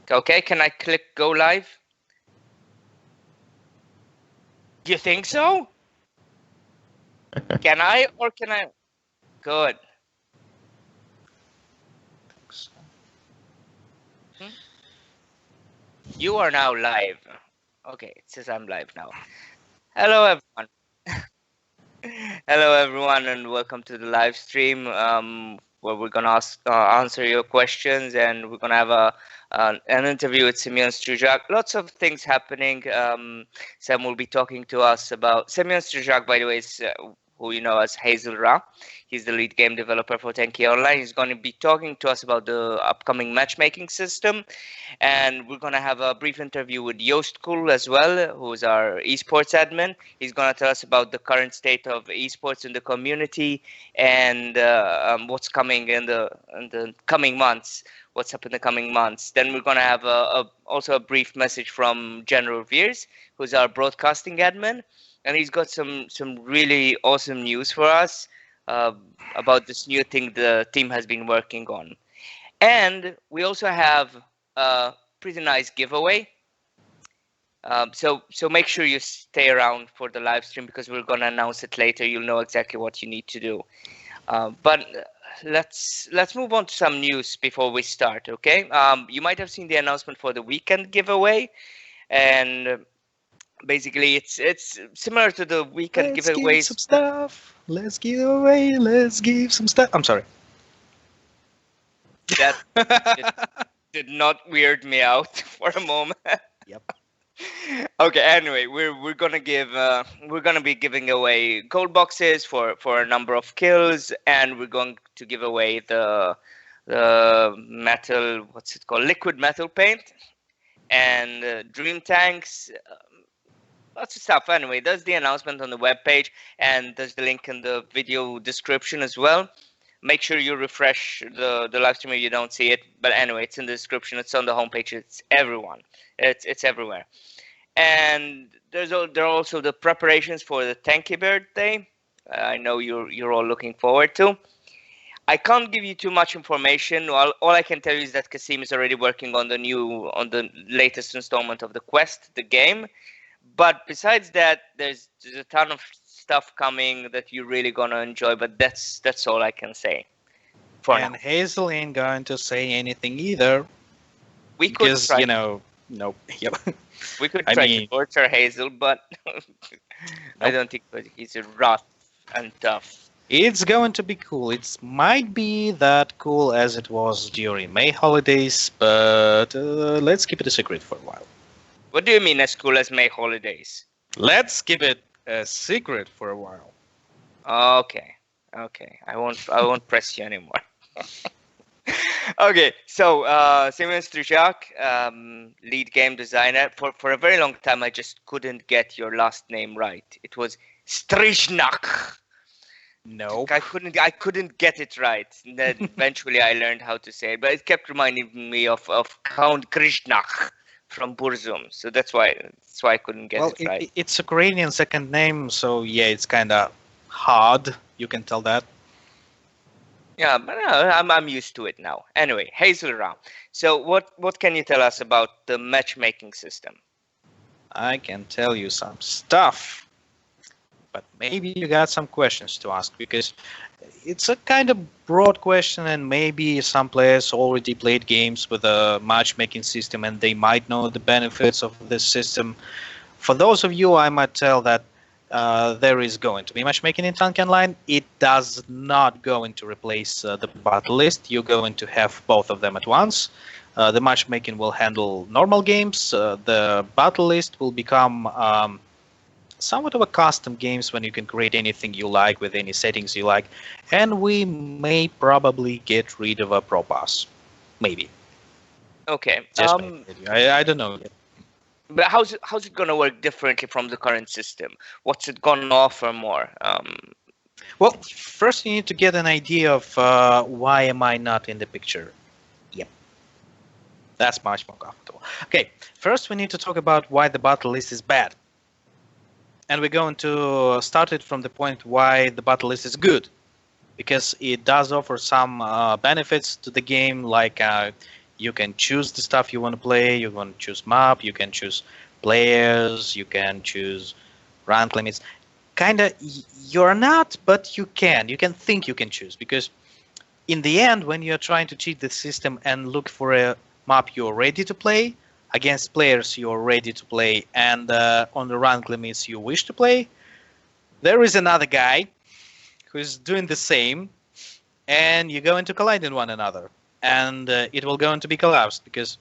Okay, can I click go live? You think so? Can I or can I? Good. You are now live. Okay, it says I'm live now. Hello, everyone. Hello, everyone, and welcome to the live stream where we're gonna answer your questions, and we're gonna have an interview with Simeon Strujak. Lots of things happening. Sam will be talking to us about Simeon Strujak, by the way, is who you know as Hazel Ra. He's the lead game developer for Tanki Online. He's going to be talking to us about the upcoming matchmaking system, and we're going to have a brief interview with Joost Kool as well, who's our esports admin. He's going to tell us about the current state of esports in the community and what's coming in the coming months. What's up in the coming months? Then we're going to have also a brief message from General Veers, who's our broadcasting admin, and he's got some really awesome news for us about this new thing the team has been working on. And we also have a pretty nice giveaway. So make sure you stay around for the live stream because we're going to announce it later. You'll know exactly what you need to do. But let's move on to some news before we start, okay? You might have seen the announcement for the weekend giveaway, and basically it's similar to the weekend Let's giveaways. give some stuff. Let's give away. Let's give some stuff. I'm sorry. That did not weird me out for a moment. Yep. Okay, anyway, we're gonna be giving away gold boxes for a number of kills, and we're going to give away the metal, what's it called, liquid metal paint, and dream tanks, lots of stuff. Anyway, there's the announcement on the webpage, and there's the link in the video description as well. Make sure you refresh the live stream if you don't see it. But anyway, it's in the description. It's on the homepage. It's everyone. It's everywhere. And there are also the preparations for the Tanki birthday. I know you're all looking forward to. I can't give you too much information. All I can tell you is that Kasim is already working on the latest installment of the Quest, the game. But besides that, there's a ton of stuff coming that you're really gonna enjoy. But that's all I can say. For And now, Hazel ain't going to say anything either. we could Because, try. nope. Yep. We could I try mean- to torture Hazel, but I Nope. don't think he's rough and tough. It's going to be cool. It might be that cool as it was during May holidays, but let's keep it a secret for a while. What do you mean as cool as May holidays? Let's keep it a secret for a while. Okay. I won't press you anymore. Okay, so Simon Strujak, lead game designer. For a very long time, I just couldn't get your last name right. It was Strijnak. Nope. I couldn't get it right. And then eventually I learned how to say it, but it kept reminding me of Count Krishnak from Burzum. So that's why I couldn't get it right. It's a Ukrainian second name, so yeah, it's kind of hard. You can tell that. Yeah, but I'm used to it now. Anyway, Hazel Ra. So what can you tell us about the matchmaking system? I can tell you some stuff, but maybe you got some questions to ask because it's a kind of broad question, and maybe some players already played games with a matchmaking system and they might know the benefits of this system. For those of you, I might tell that there is going to be matchmaking in Tanki Online. It does not going to replace the battle list. You're going to have both of them at once. The matchmaking will handle normal games. The battle list will become somewhat of a custom games when you can create anything you like with any settings you like. And we may probably get rid of a pro pass. Maybe. Okay. Just maybe. I don't know yet. But how's it gonna work differently from the current system? What's it gonna offer more? Well, first you need to get an idea of why am I not in the picture. Yep. That's much more comfortable. Okay, first we need to talk about why the battle list is bad. And we're going to start it from the point why the battle list is good. Because it does offer some benefits to the game, like You can choose the stuff you want to play. You want to choose map. You can choose players. You can choose rank limits. Kinda, you're not, but you can. You can think you can choose because in the end, when you're trying to cheat the system and look for a map you're ready to play against players you're ready to play and on the rank limits you wish to play, there is another guy who's doing the same, and you're going to collide in one another, and it will going to be collapsed because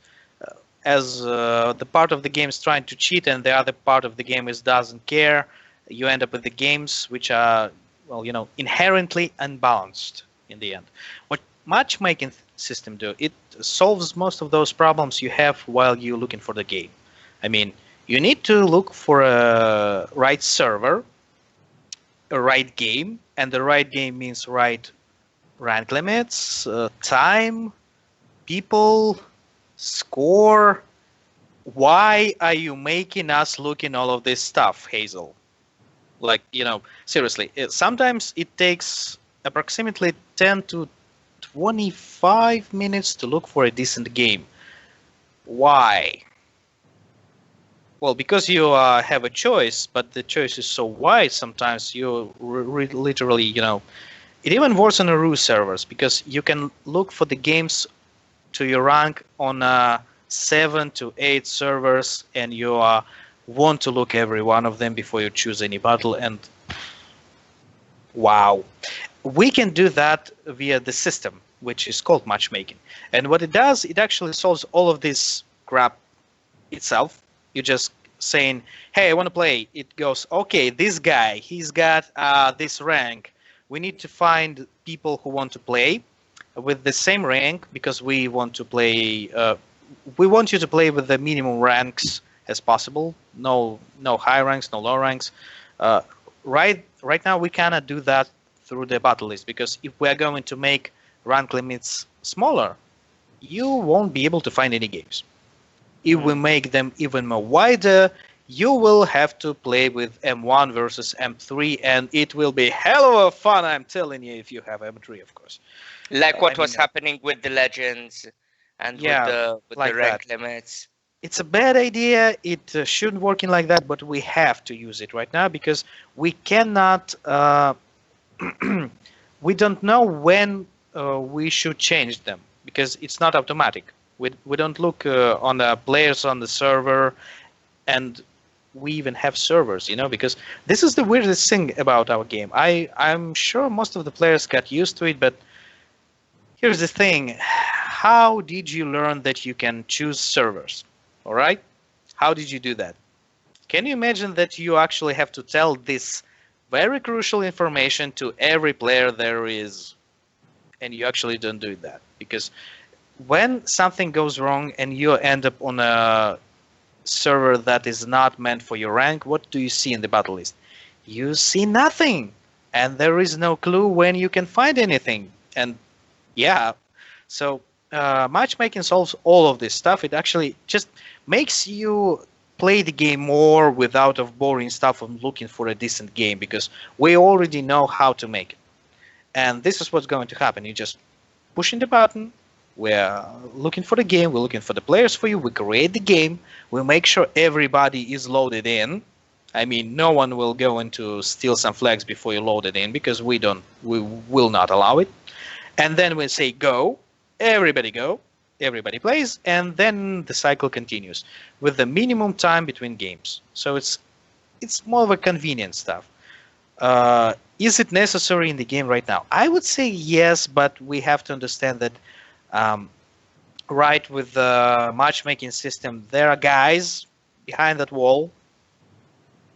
as the part of the game is trying to cheat and the other part of the game is doesn't care, you end up with the games which are, well, inherently unbalanced in the end. What matchmaking system do? It solves most of those problems you have while you're looking for the game. I mean, you need to look for a right server, a right game, and the right game means right rank limits, time, people, score. Why are you making us look in all of this stuff, Hazel? Like, seriously, sometimes it takes approximately 10 to 25 minutes to look for a decent game. Why? Well, because you have a choice, but the choice is so wide sometimes you literally, it even works on the RU servers because you can look for the games to your rank on 7 to 8 servers, and you want to look every one of them before you choose any battle. And wow, we can do that via the system, which is called matchmaking. And what it does, it actually solves all of this crap itself. You're just saying, hey, I want to play. It goes, okay, this guy, he's got this rank. We need to find people who want to play with the same rank because we want to play. We want you to play with the minimum ranks as possible. No high ranks, no low ranks. Right now, we cannot do that through the battle list because if we are going to make rank limits smaller, you won't be able to find any games. If we make them even more wider, you will have to play with M1 versus M3, and it will be hell of a fun, I'm telling you, if you have M3, of course. Like what was happening with the legends and with like the rank that. limits. It's a bad idea. It shouldn't working like that, but we have to use it right now because we cannot. We don't know when we should change them because it's not automatic. We don't look on the players on the server, and we even have servers, because this is the weirdest thing about our game. I'm sure most of the players got used to it, but here's the thing. How did you learn that you can choose servers? All right? How did you do that? Can you imagine that you actually have to tell this very crucial information to every player there is, and you actually don't do that? Because when something goes wrong and you end up on a server that is not meant for your rank, what do you see in the battle list? You see nothing, and there is no clue when you can find anything. And yeah, so matchmaking solves all of this stuff. It actually just makes you play the game more without of boring stuff and looking for a decent game because we already know how to make it. And this is what's going to happen. You just pushing the button. We're looking for the game. We're looking for the players for you. We create the game. We make sure everybody is loaded in. I mean, no one will go into steal some flags before you load it in because we will not allow it. And then we say go. Everybody go. Everybody plays, and then the cycle continues with the minimum time between games. So it's more of a convenient stuff. Is it necessary in the game right now? I would say yes, but we have to understand that right with the matchmaking system, there are guys behind that wall,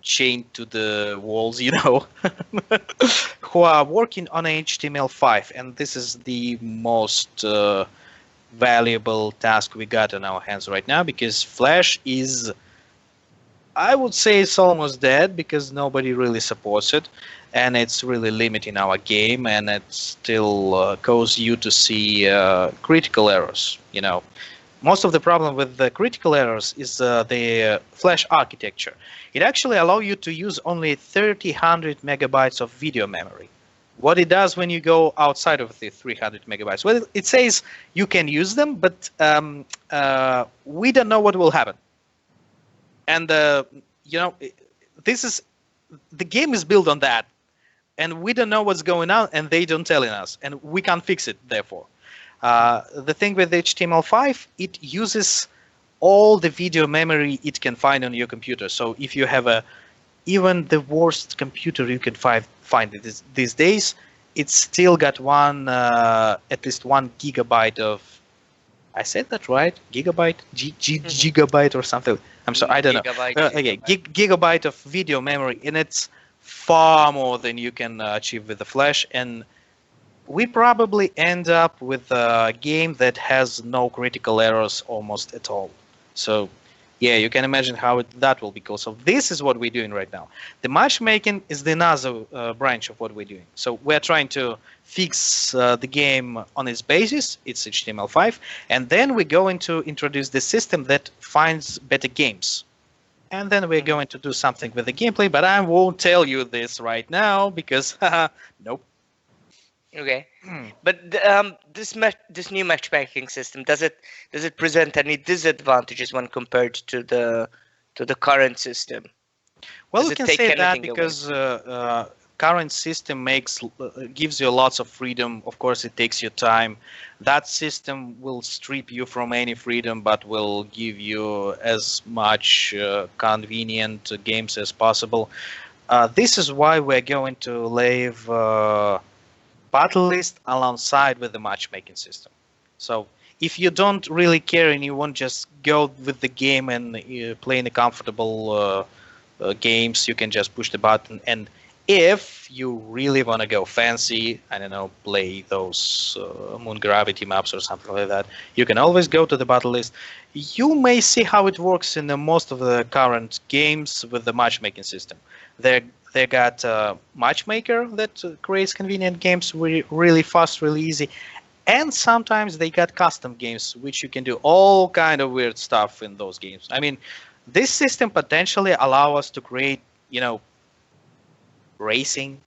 chained to the walls, who are working on HTML5, and this is the most valuable task we got on our hands right now because Flash is, I would say, it's almost dead because nobody really supports it, and it's really limiting our game, and it still causes you to see critical errors. Most of the problem with the critical errors is the Flash architecture. It actually allows you to use only 3,000 megabytes of video memory. What it does when you go outside of the 300 megabytes? Well, it says you can use them, but we don't know what will happen. And you know, this is the game is built on that, and we don't know what's going on, and they don't telling us, and we can't fix it. Therefore, the thing with HTML5, it uses all the video memory it can find on your computer. So if you have even the worst computer you can find it these days, it's still got at least 1 gigabyte of. I said that right? Gigabyte, gigabyte or something. I'm sorry, I don't know. Okay, gigabyte of video memory, and it's far more than you can achieve with the Flash. And we probably end up with a game that has no critical errors almost at all. So, yeah, you can imagine how that will be cool. So this is what we're doing right now. The matchmaking is the another branch of what we're doing. So we're trying to fix the game on its basis. It's HTML5. And then we're going to introduce the system that finds better games. And then we're going to do something with the gameplay, but I won't tell you this right now because, nope. Okay, but this new matchmaking system, does it present any disadvantages when compared to the current system? Well, we can say that because current system gives you lots of freedom. Of course, it takes your time. That system will strip you from any freedom, but will give you as much convenient games as possible. This is why we're going to leave battle list alongside with the matchmaking system. So if you don't really care and you want just go with the game and play in a comfortable games, you can just push the button. And if you really want to go fancy, I don't know, play those Moon Gravity maps or something like that, you can always go to the battle list. You may see how it works in most of the current games with the matchmaking system. They got a matchmaker that creates convenient games really fast, really easy. And sometimes they got custom games, which you can do all kind of weird stuff in those games. I mean, this system potentially allow us to create, racing,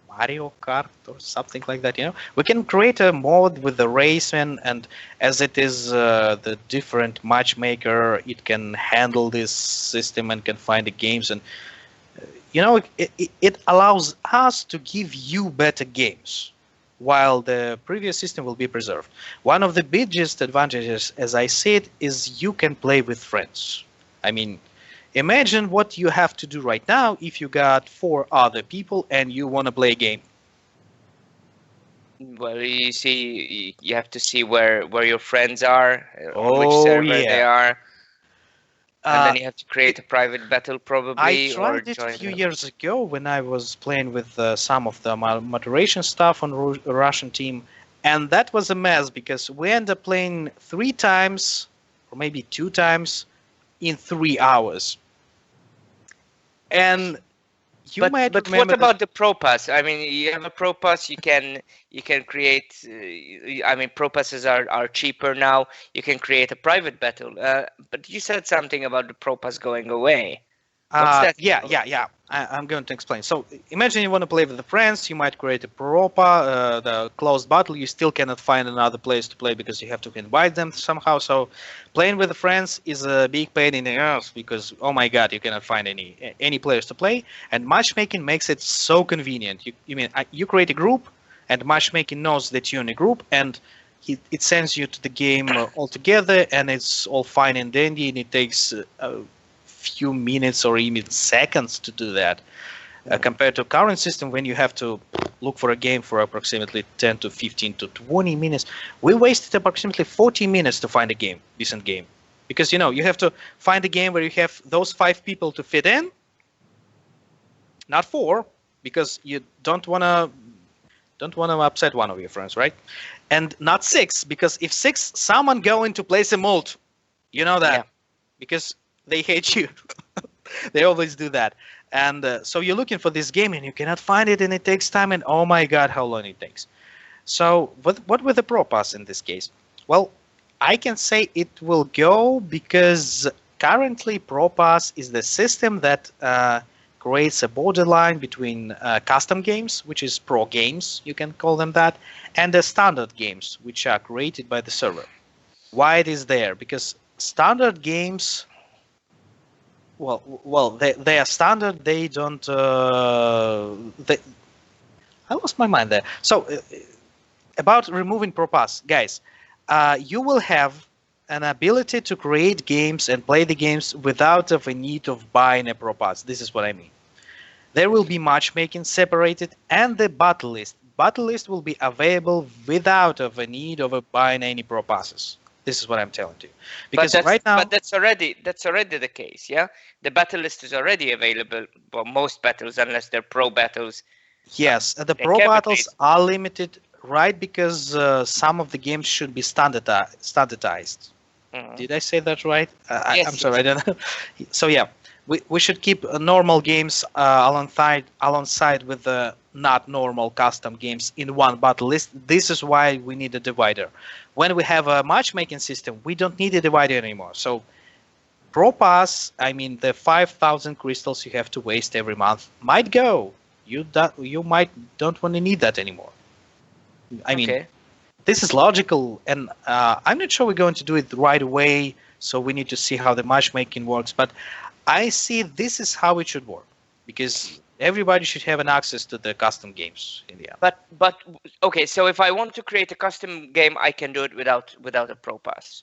Mario Kart or something like that. We can create a mode with the race, and as it is the different matchmaker, it can handle this system and can find the games. And it allows us to give you better games while the previous system will be preserved. One of the biggest advantages, as I said, is you can play with friends. I mean, imagine what you have to do right now if you got 4 other people and you want to play a game. Well, you have to see where your friends are, on which server they are. And then you have to create a private battle, probably. I tried it a few years ago when I was playing with some of the moderation stuff on the Russian team, and that was a mess because we ended up playing 3 times, or maybe 2 times, in 3 hours. And but what about the Pro Pass? I mean, you have a Pro Pass, you can create. I mean, Pro Passes are cheaper now. You can create a private battle. But you said something about the Pro Pass going away. What's that? Yeah. I'm going to explain. So imagine you want to play with the friends. You might create a Propa, the closed battle. You still cannot find another place to play because you have to invite them somehow. So playing with the friends is a big pain in the ass because, oh my God, you cannot find any players to play. And matchmaking makes it so convenient. You create a group, and matchmaking knows that you're in a group, and it sends you to the game altogether, and it's all fine and dandy, and it takes few minutes or even seconds to do that, compared to current system when you have to look for a game for approximately 10 to 15 to 20 minutes. We wasted approximately 40 minutes to find a decent game, because you have to find a game where you have those 5 people to fit in, not 4, because you don't want to upset one of your friends, right? And not 6, because if 6, someone going to place a mold, that, because they hate you. They always do that. And so you're looking for this game and you cannot find it, and it takes time, and oh my God, how long it takes. So what with the Pro Pass in this case? Well, I can say it will go because currently Pro Pass is the system that creates a borderline between custom games, which is pro games, you can call them that, and the standard games, which are created by the server. Why it is there? Because standard games, they are standard. They don't. I lost my mind there. So about removing ProPass, guys, you will have an ability to create games and play the games without of a need of buying a ProPass. This is what I mean. There will be matchmaking separated, and the battle list. Battle list will be available without of a need of buying any ProPasses. This is what I'm telling you. Because right now, but that's already the case, yeah. The battle list is already available for most battles, unless they're pro battles. yes, the They pro can be battles played. are limited, right? Because some of the games should be standardized. Mhm. Did I say that right? I'm Yes, sorry, I yes. don't know. So yeah, we should keep normal games alongside with the not normal custom games in one battle list. This is why we need a divider. When we have a matchmaking system, we don't need a divider anymore. So Pro Pass, I mean the 5,000 crystals you have to waste every month might go. You might don't want to need that anymore. I mean, Okay. this is logical, and I'm not sure we're going to do it right away. So we need to see how the matchmaking works. But I see this is how it should work, because everybody should have an access to the custom games in the end. But okay. So if I want to create a custom game, I can do it without a pro pass.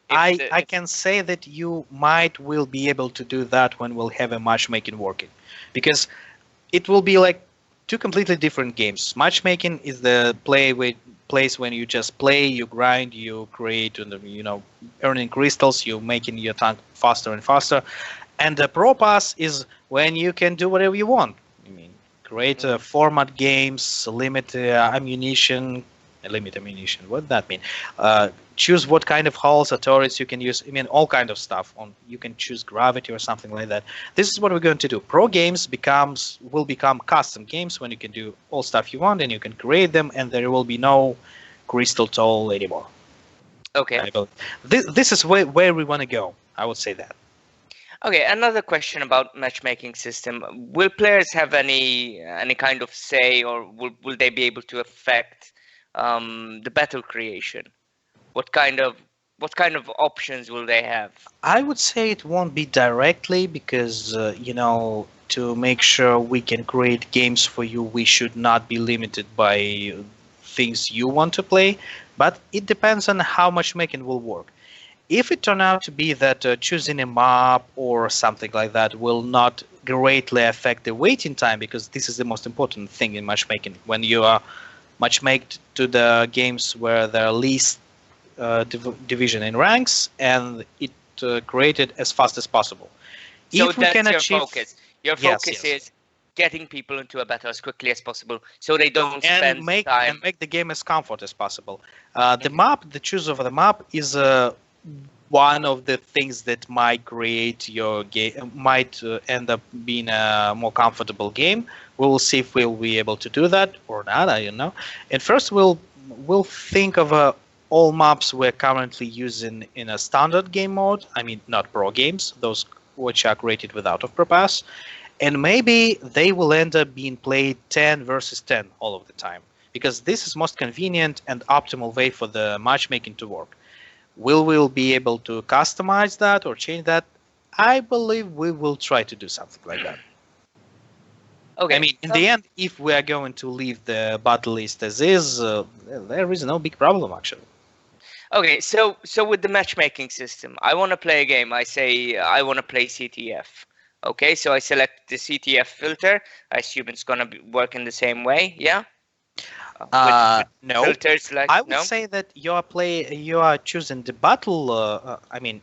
I can say that you might will be able to do that when we'll have a matchmaking working, because it will be like two completely different games. Matchmaking is the place when you just play, you grind, you create, and earning crystals, you making your tank faster and faster. And the Pro Pass is when you can do whatever you want. I mean, create format games, limit ammunition. What does that mean? Choose what kind of hulls or turrets you can use. I mean, all kind of stuff. You can choose gravity or something like that. This is what we're going to do. Pro games will become custom games when you can do all stuff you want and you can create them, and there will be no crystal toll anymore. Okay. This is where we want to go. I would say that. Okay, another question about matchmaking system. Will players have any kind of say, or will they be able to affect the battle creation? What kind of options will they have? I would say it won't be directly because, to make sure we can create games for you, we should not be limited by things you want to play. But it depends on how matchmaking will work. If it turn out to be that choosing a map or something like that will not greatly affect the waiting time, because this is the most important thing in matchmaking. When you are matchmaked to the games where there are least division in ranks, and it created as fast as possible. So If we can that's your achieve, focus. Your yes, focus yes, is getting people into a battle as quickly as possible, so they don't and spend time. make the game as comfort as possible. Mhm. The choose of the map is one of the things that might create your game, might end up being a more comfortable game. We will see if we'll be able to do that or not. I don't know. And first, we'll think of all maps we're currently using in a standard game mode. I mean, not pro games, those which are created without of purpose. And maybe they will end up being played 10 versus 10 all of the time, because this is most convenient and optimal way for the matchmaking to work. Will we be able to customize that or change that? I believe we will try to do something like that. I Okay. mean, in the end, if we are going to leave the battle list as is, there is no big problem actually. Okay, so with the matchmaking system, I want to play a game. I say I want to play CTF. Okay, so I select the CTF filter. I assume it's gonna work in the same way, yeah? With No, filters like I would no? say that you are choosing the battle. I mean,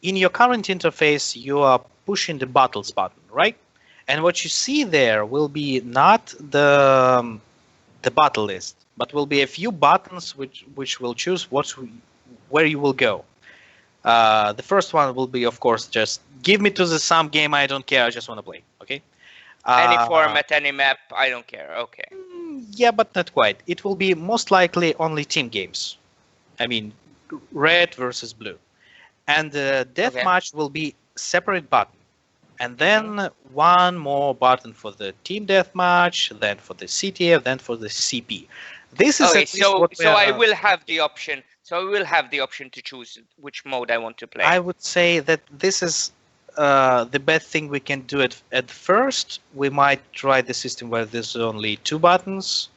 in your current interface, you are pushing the battles button, right? And what you see there will be not the battle list, but will be a few buttons which will choose where you will go. The first one will be, of course, just give me to the some game. I don't care. I just want to play. Okay. Any Uh, format, any map, I don't care. Okay. yeah, but not quite. It will be most likely only team games. I mean, red versus blue, and the Okay. deathmatch will be separate button. and Hmm. then one more button for the team deathmatch, then for the CTF, then for the CP. This is Okay, at least so what we so I are. will have the option. So I will have the option to choose which mode I want to I play. would say that this is the best thing we can do at first. We might try the system where there's only two buttons.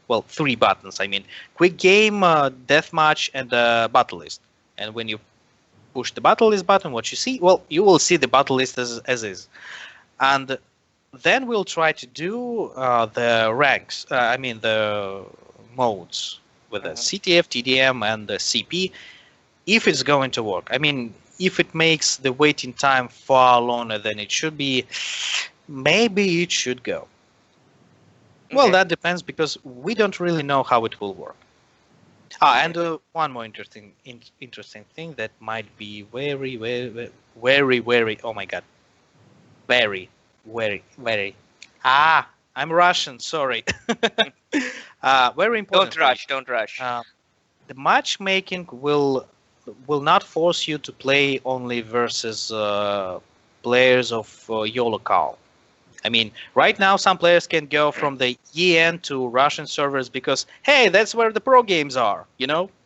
Well, three buttons. I mean, quick game, deathmatch, and battle list. And when you push the battle list button, what you see, well, you will see the battle list as is. And then we'll try to do the ranks. I mean, the modes with the Hmm. CTF, TDM, and the CP if it's going to work. I mean, if it makes the waiting time far longer than it should be, maybe it should go. Well, Okay. that depends because we don't really know how it will work. Ah, and Okay. one more interesting thing that might be very. Oh my God, very. Ah, I'm Russian. Sorry. Very important Don't thing. rush. Don't rush. Uh, the matchmaking will not force you to play only versus players of your locale. I mean, right now some players can go from the EN to Russian servers because hey, that's where the pro games are,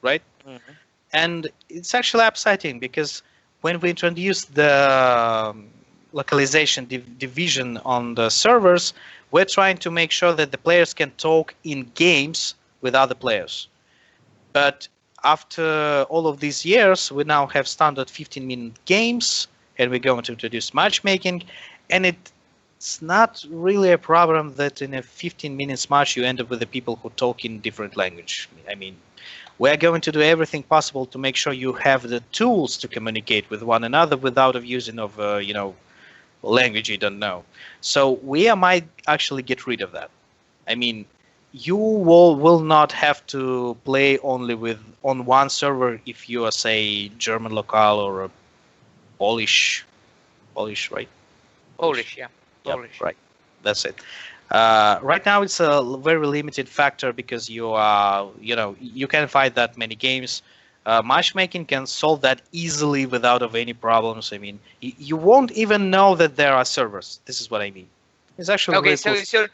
right? Hmm. And it's actually upsetting because when we introduce the localization division on the servers, we're trying to make sure that the players can talk in games with other players. But after all of these years, we now have standard 15-minute games, and we're going to introduce matchmaking, and it's not really a problem that in a 15 minutes match you end up with the people who talk in different language. I mean, we're going to do everything possible to make sure you have the tools to communicate with one another without of using of language you don't know. So we might actually get rid of that. I mean, you will not have to play only with on one server if you are say German local or a Polish, right? Polish. Polish. Yeah. Yep, Polish. right. That's it. Right now, it's a very limited factor because you can find that many games. Matchmaking can solve that easily without of any problems. I mean, you won't even know that there are servers. This is what I mean. It's actually Okay. very cool. So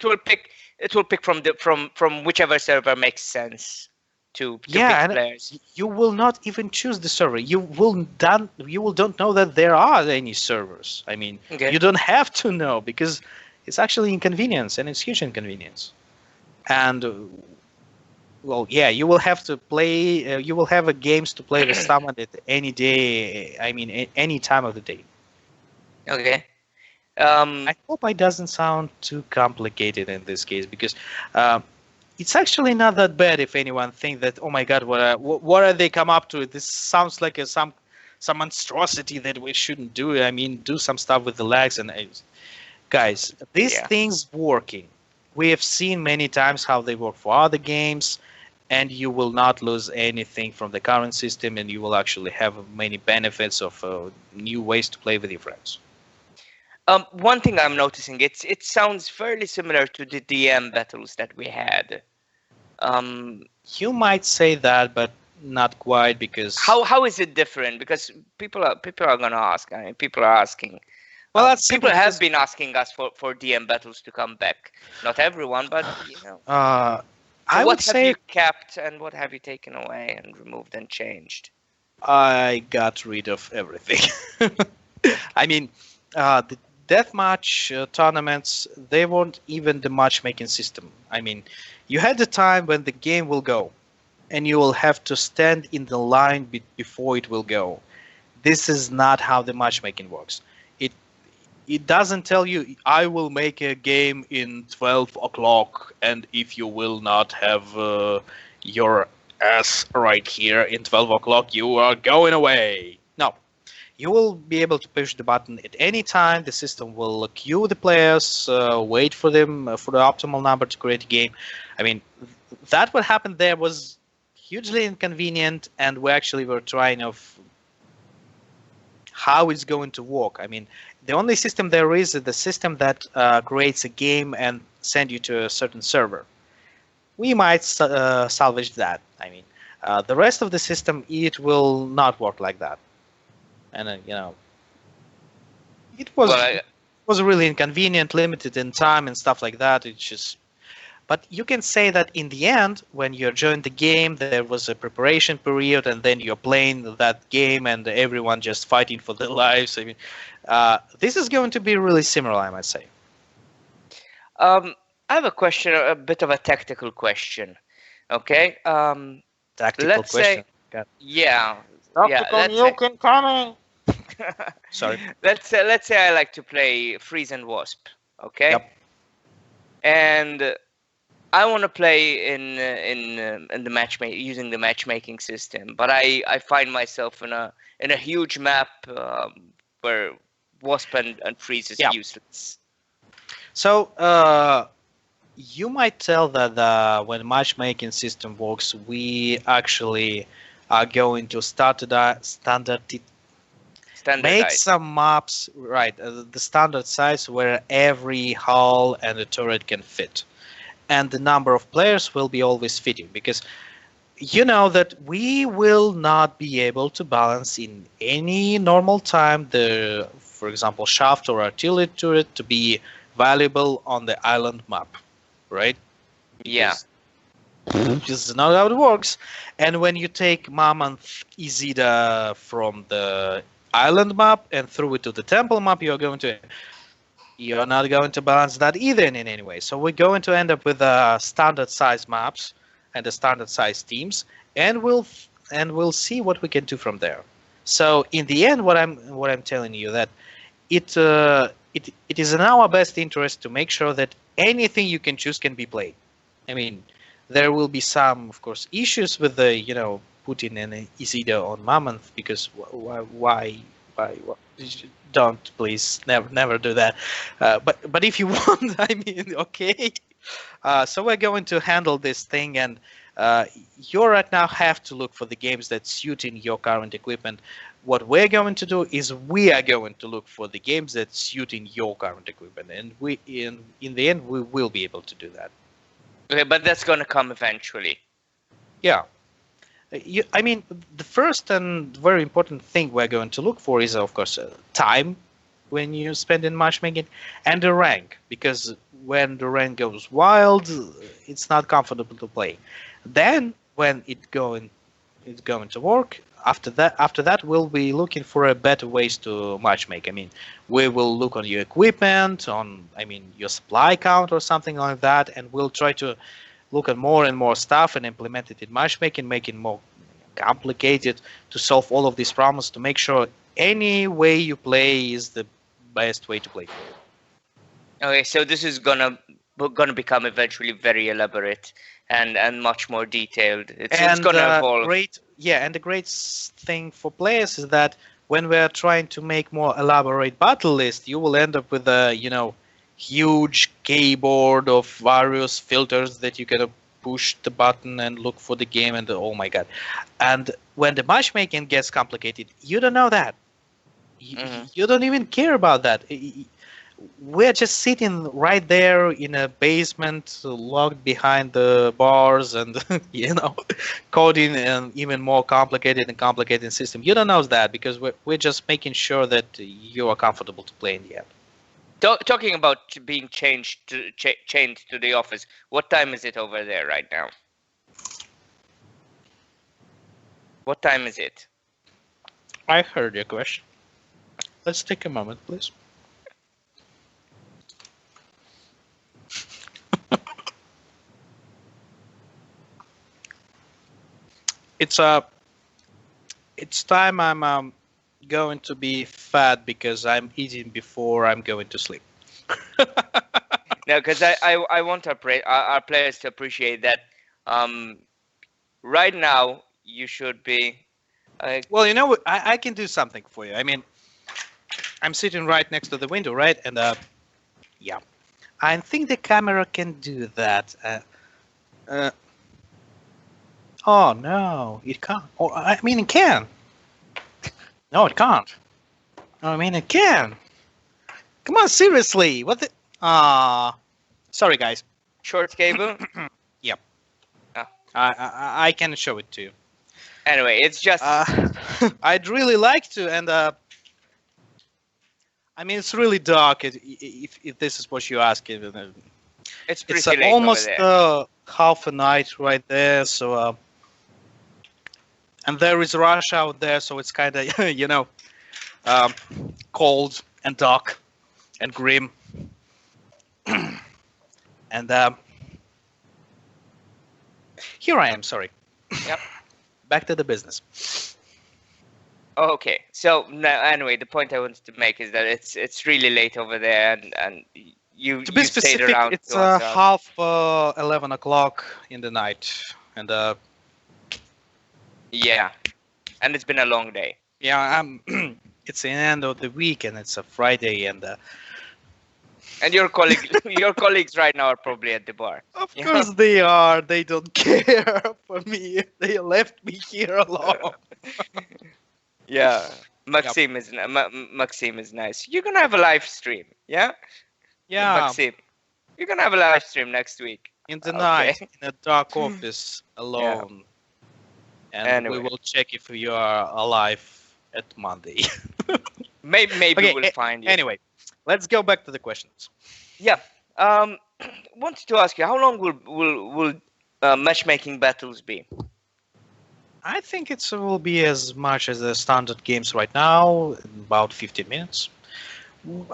it will pick from whichever server makes sense to pick Yeah, the and players. you will not even choose the server. You will don't know that there are any servers. I mean, you Okay. don't have to know because it's actually inconvenience and it's huge inconvenience. And well, yeah, you will have to play. You will have a games to play with someone at any day. I mean, any time of the day. Okay. Um. I hope I doesn't sound too complicated in this case because uh, it's actually not that bad if anyone think that oh my god what are they come up to, this sounds like some monstrosity that we shouldn't do. I mean, do some stuff with the lags and guys, these Yeah. things working, we have seen many times how they work for other games, and you will not lose anything from the current system, and you will actually have many benefits of new ways to play with your friends. One thing I'm noticing, it sounds fairly similar to the DM battles that we had. Um. You might say that, but not quite because How is it different? Because people are gonna ask. I mean, people are asking. well, that's People simple have because been asking us for DM battles to come back. Not everyone, but uh, So I would what have say you kept and what have you taken away and removed and changed? I got rid of everything. Okay. I mean, the deathmatch tournaments, they weren't even the matchmaking system. I mean, you had the time when the game will go, and you will have to stand in the line before it will go. This is not how the matchmaking works. It it doesn't tell you I will make a game in 12 o'clock, and if you will not have your ass right here in 12 o'clock, you are going away. No, you will be able to push the button at any time. The system will queue the players, wait for them for the optimal number to create a game. I mean, that what happened there was hugely inconvenient, and we actually were trying of how it's going to work. I mean, the only system there is the system that creates a game and send you to a certain server. We might salvage that. I mean, the rest of the system, it will not work like that. And it Well, was was really inconvenient, limited in time and stuff like that. It's just, but you can say that in the end, when you joined the game, there was a preparation period, and then you're playing that game, and everyone just fighting for their lives. I mean, this is going to be really similar, I must say. I have a question, a bit of a technical question. Okay. Tactical Let's say, question. God. yeah, yeah. Tactical Let's say, nuke incoming. Sorry. let's say I like to play Freeze and Wasp. Okay. Yep. And I want to play in the matchmaking using the matchmaking system, but I find myself in a huge map where Wasp and Freeze is Yeah. useless. So you might tell that when matchmaking system works, we actually are going to make Standardized. some maps, right? The standard size where every hull and the turret can fit, and the number of players will be always fitting, because you know that we will not be able to balance in any normal time the, for example, shaft or artillery turret to be valuable on the island map, right? Yeah. Because this is not how it works. And when you take Mammoth Izida from the island map and throw it to the temple map, you're not going to balance that either in any way. So we're going to end up with standard size maps and the standard size teams, and we'll see what we can do from there. So in the end, what I'm telling you that it is in our best interest to make sure that anything you can choose can be played. I mean, there will be some, of course, issues with the putting an Isildur on Mammoth, because why don't, please, never do that. But if you want, I mean, okay. So we're going to handle this thing, and you right now have to look for the games that suit in your current equipment. What we're going to do is we are going to look for the games that suit in your current equipment, and we in the end we will be able to do that. Okay, but that's gonna come eventually. Yeah. I mean, the first and very important thing we're going to look for is, of course, time when you spend in matchmaking, and the rank, because when the rank goes wild, it's not comfortable to play. Then, when it's going to work, after that, we'll be looking for a better ways to matchmake. I mean, we will look on your equipment, on, I mean, your supply count or something like that, and we'll try to look at more and more stuff and implement it in matchmaking, make it more complicated to solve all of these problems, to make sure any way you play is the best way to play for you. Okay, so this is gonna become eventually very elaborate and much more detailed. It's gonna evolve. The great thing for players is that when we're trying to make more elaborate battle list, you will end up with a huge keyboard of various filters that you can push the button and look for the game, and oh my god. And when the matchmaking gets complicated, you don't know that. You don't even care about that. We're just sitting right there in a basement, locked behind the bars, and coding an even more complicated and complicated system. You don't know that, because we're just making sure that you are comfortable to play in the end. Talking about being chained to the office, what time is it over there right now? What time is it? I heard your question. Let's take a moment, please. It's time I'm going to be fat, because I'm eating before I'm going to sleep. No, because I want our players to appreciate that. Right now you should be. Well, I can do something for you. I mean, I'm sitting right next to the window, right? And yeah, I think the camera can do that. Oh no, it can't. Oh, I mean, it can. No, it can't. I mean, it can. Come on, seriously. What the? Sorry, guys. Short cable. Yep. Ah. I can show it to you. Anyway, it's just. I'd really like to, and I mean, it's really dark. If this is what you're asking, It's it's pretty late over almost there. half a night right there. So, and there is rush out there, so it's kind of um, cold and dark and grim. And here I am. Sorry. Yep. Back to the business. Okay. So now, anyway, the point I wanted to make is that it's really late over there, and To be you stayed specific, around it's to answer us. half 11 o'clock in the night, and Yeah, and it's been a long day. yeah, it's the end of the week, and it's a Friday, and And your your colleagues right now are probably at the bar. of Yeah. course they are. They don't care for me. They left me here alone. Yeah. Maxim is Maxim is nice. You're gonna have a live stream, yeah? Yeah, Maxim, you're gonna have a live stream next week. in the Okay. night, in a dark office, Yeah. alone, and we Anyway, will check if you are alive at Monday. maybe Okay. we'll find you. Anyway, let's go back to the questions. Yeah. Wanted to ask you, how long will matchmaking battles be? I think it will be as much as the standard games right now, about 15 minutes.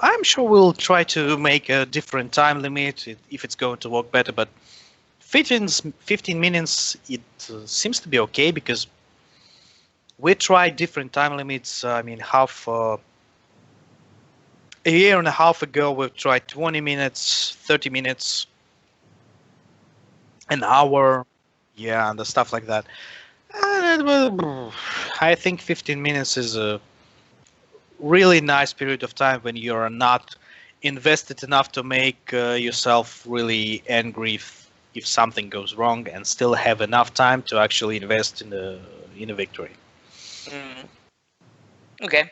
I'm sure we'll try to make a different time limit if it's going to work better, but 15 minutes, it seems to be okay because we tried different time limits. I mean, a year and a half ago, we tried 20 minutes, 30 minutes, an hour, yeah, and the stuff like that. I think 15 minutes is a really nice period of time when you're not invested enough to make yourself really angry if something goes wrong, and still have enough time to actually invest in a victory. Mm. Okay.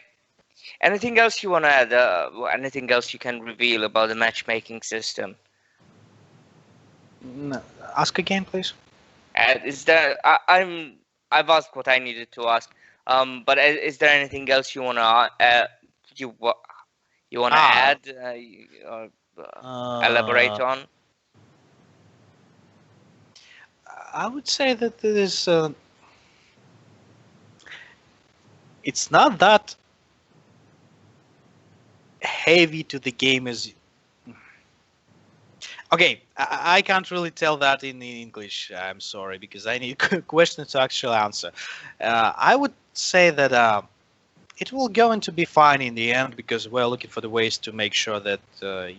Anything else you want to add? Anything else you can reveal about the matchmaking system? Ask again, please. Is there? I've asked what I needed to ask. But is there anything else you wanna you wa- you wanna Ah, add or elaborate uh, on? I would say that it's not that heavy to the game as. Okay, I can't really tell that in English. I'm sorry, because I need questions to actually answer. I would say that it will going to be fine in the end because we're looking for the ways to make sure that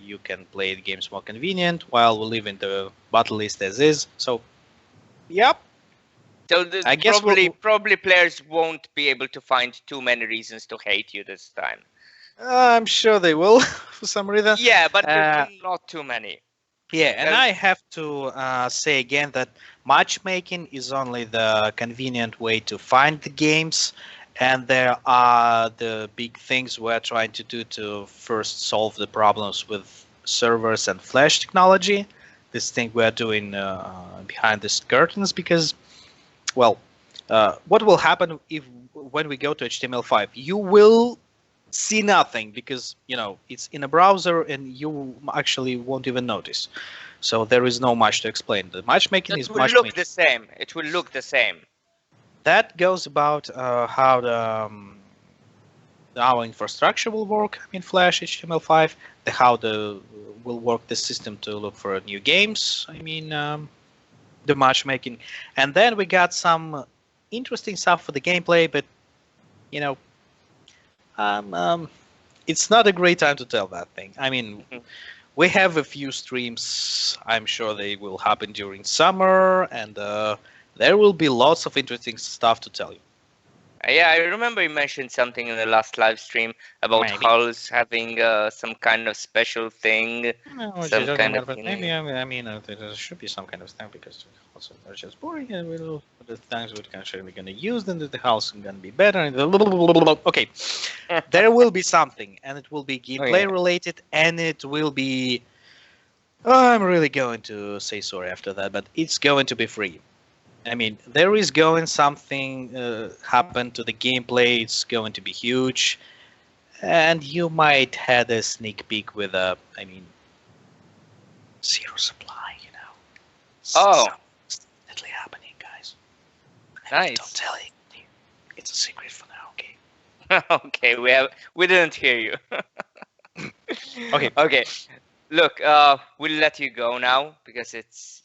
you can play the games more convenient while we leave in the battle list as is. So, yep, So I guess probably players won't be able to find too many reasons to hate you this time. I'm sure they will for some reason. Yeah, but Uh, not too many. Yeah, and Uh, I have to say again that matchmaking is only the convenient way to find the games, and there are the big things we're trying to do to first solve the problems with servers and flash technology. This thing we're doing behind the curtains because, well, what will happen if when we go to HTML5? You will see nothing because it's in a browser and you actually won't even notice, so there is no much to explain. The matchmaking it is will look the same. It will look the same. that goes about how our infrastructure will work in Flash HTML5, how will work the system to look for new games. I mean, the matchmaking, and then we got some interesting stuff for the gameplay, but you know it's not a great time to tell that thing. I mean, we have a few streams. I'm sure they will happen during summer, and there will be lots of interesting stuff to tell you. Yeah, I remember you mentioned something in the last live stream about Maybe. Hulls having some kind of special thing, No, some kind of maybe I mean there should be some kind of thing because also they're just boring, and we'll the things we're actually going to use, then the house is going to be better. And okay, there will be something, and it will be gameplay related, and it will be. I'm really going to say sorry after that, but it's going to be free. I mean, there is going something happen to the gameplay. It's going to be huge. and you might had a sneak peek with a, I mean, zero supply. Oh, Something's definitely happening, guys. I mean, don't nice. tell it. It's a secret for now, okay? Okay, we didn't hear you. Okay. Okay, look, we'll let you go now because it's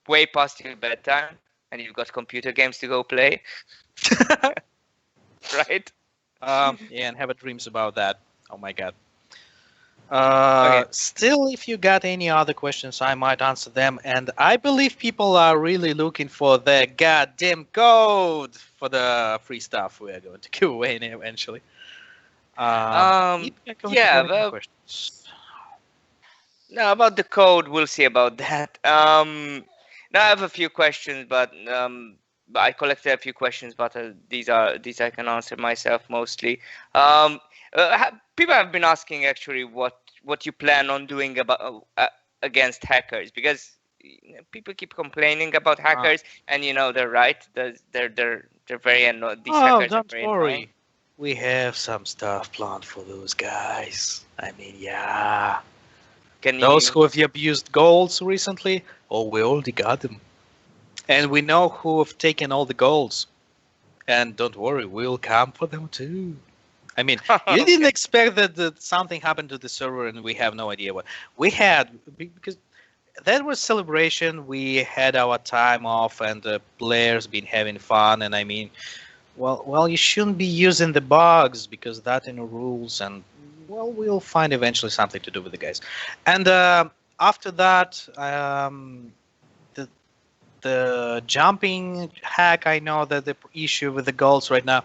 way past your bedtime and you've got computer games to go play, right? Yeah, and have a dreams about that. Oh my god. Okay. Still, if you got any other questions, I might answer them. And I believe people are really looking for the goddamn code for the free stuff we are going to give away eventually. If you're going to Yeah, have any well, questions. no, about the code, we'll see about that. Now I have a few questions, but I collected a few questions, but these I can answer myself mostly. People have been asking actually what you plan on doing about against hackers because people keep complaining about Uh, hackers, and they're right. They're very annoying. These oh, hackers are don't very annoying. worry. We have some stuff planned for those guys. I mean, yeah. Can Those you? who have abused golds recently, oh, we already got them. And we know who have taken all the golds. And don't worry, we'll come for them too. I mean, you didn't Okay. expect that something happened to the server and we have no idea what. We had, because that was celebration. We had our time off and the players been having fun. And I mean, well, you shouldn't be using the bugs because that in the rules. And well, we'll find eventually something to do with the guys. And after that, the the jumping hack. I know that the issue with the goals right now.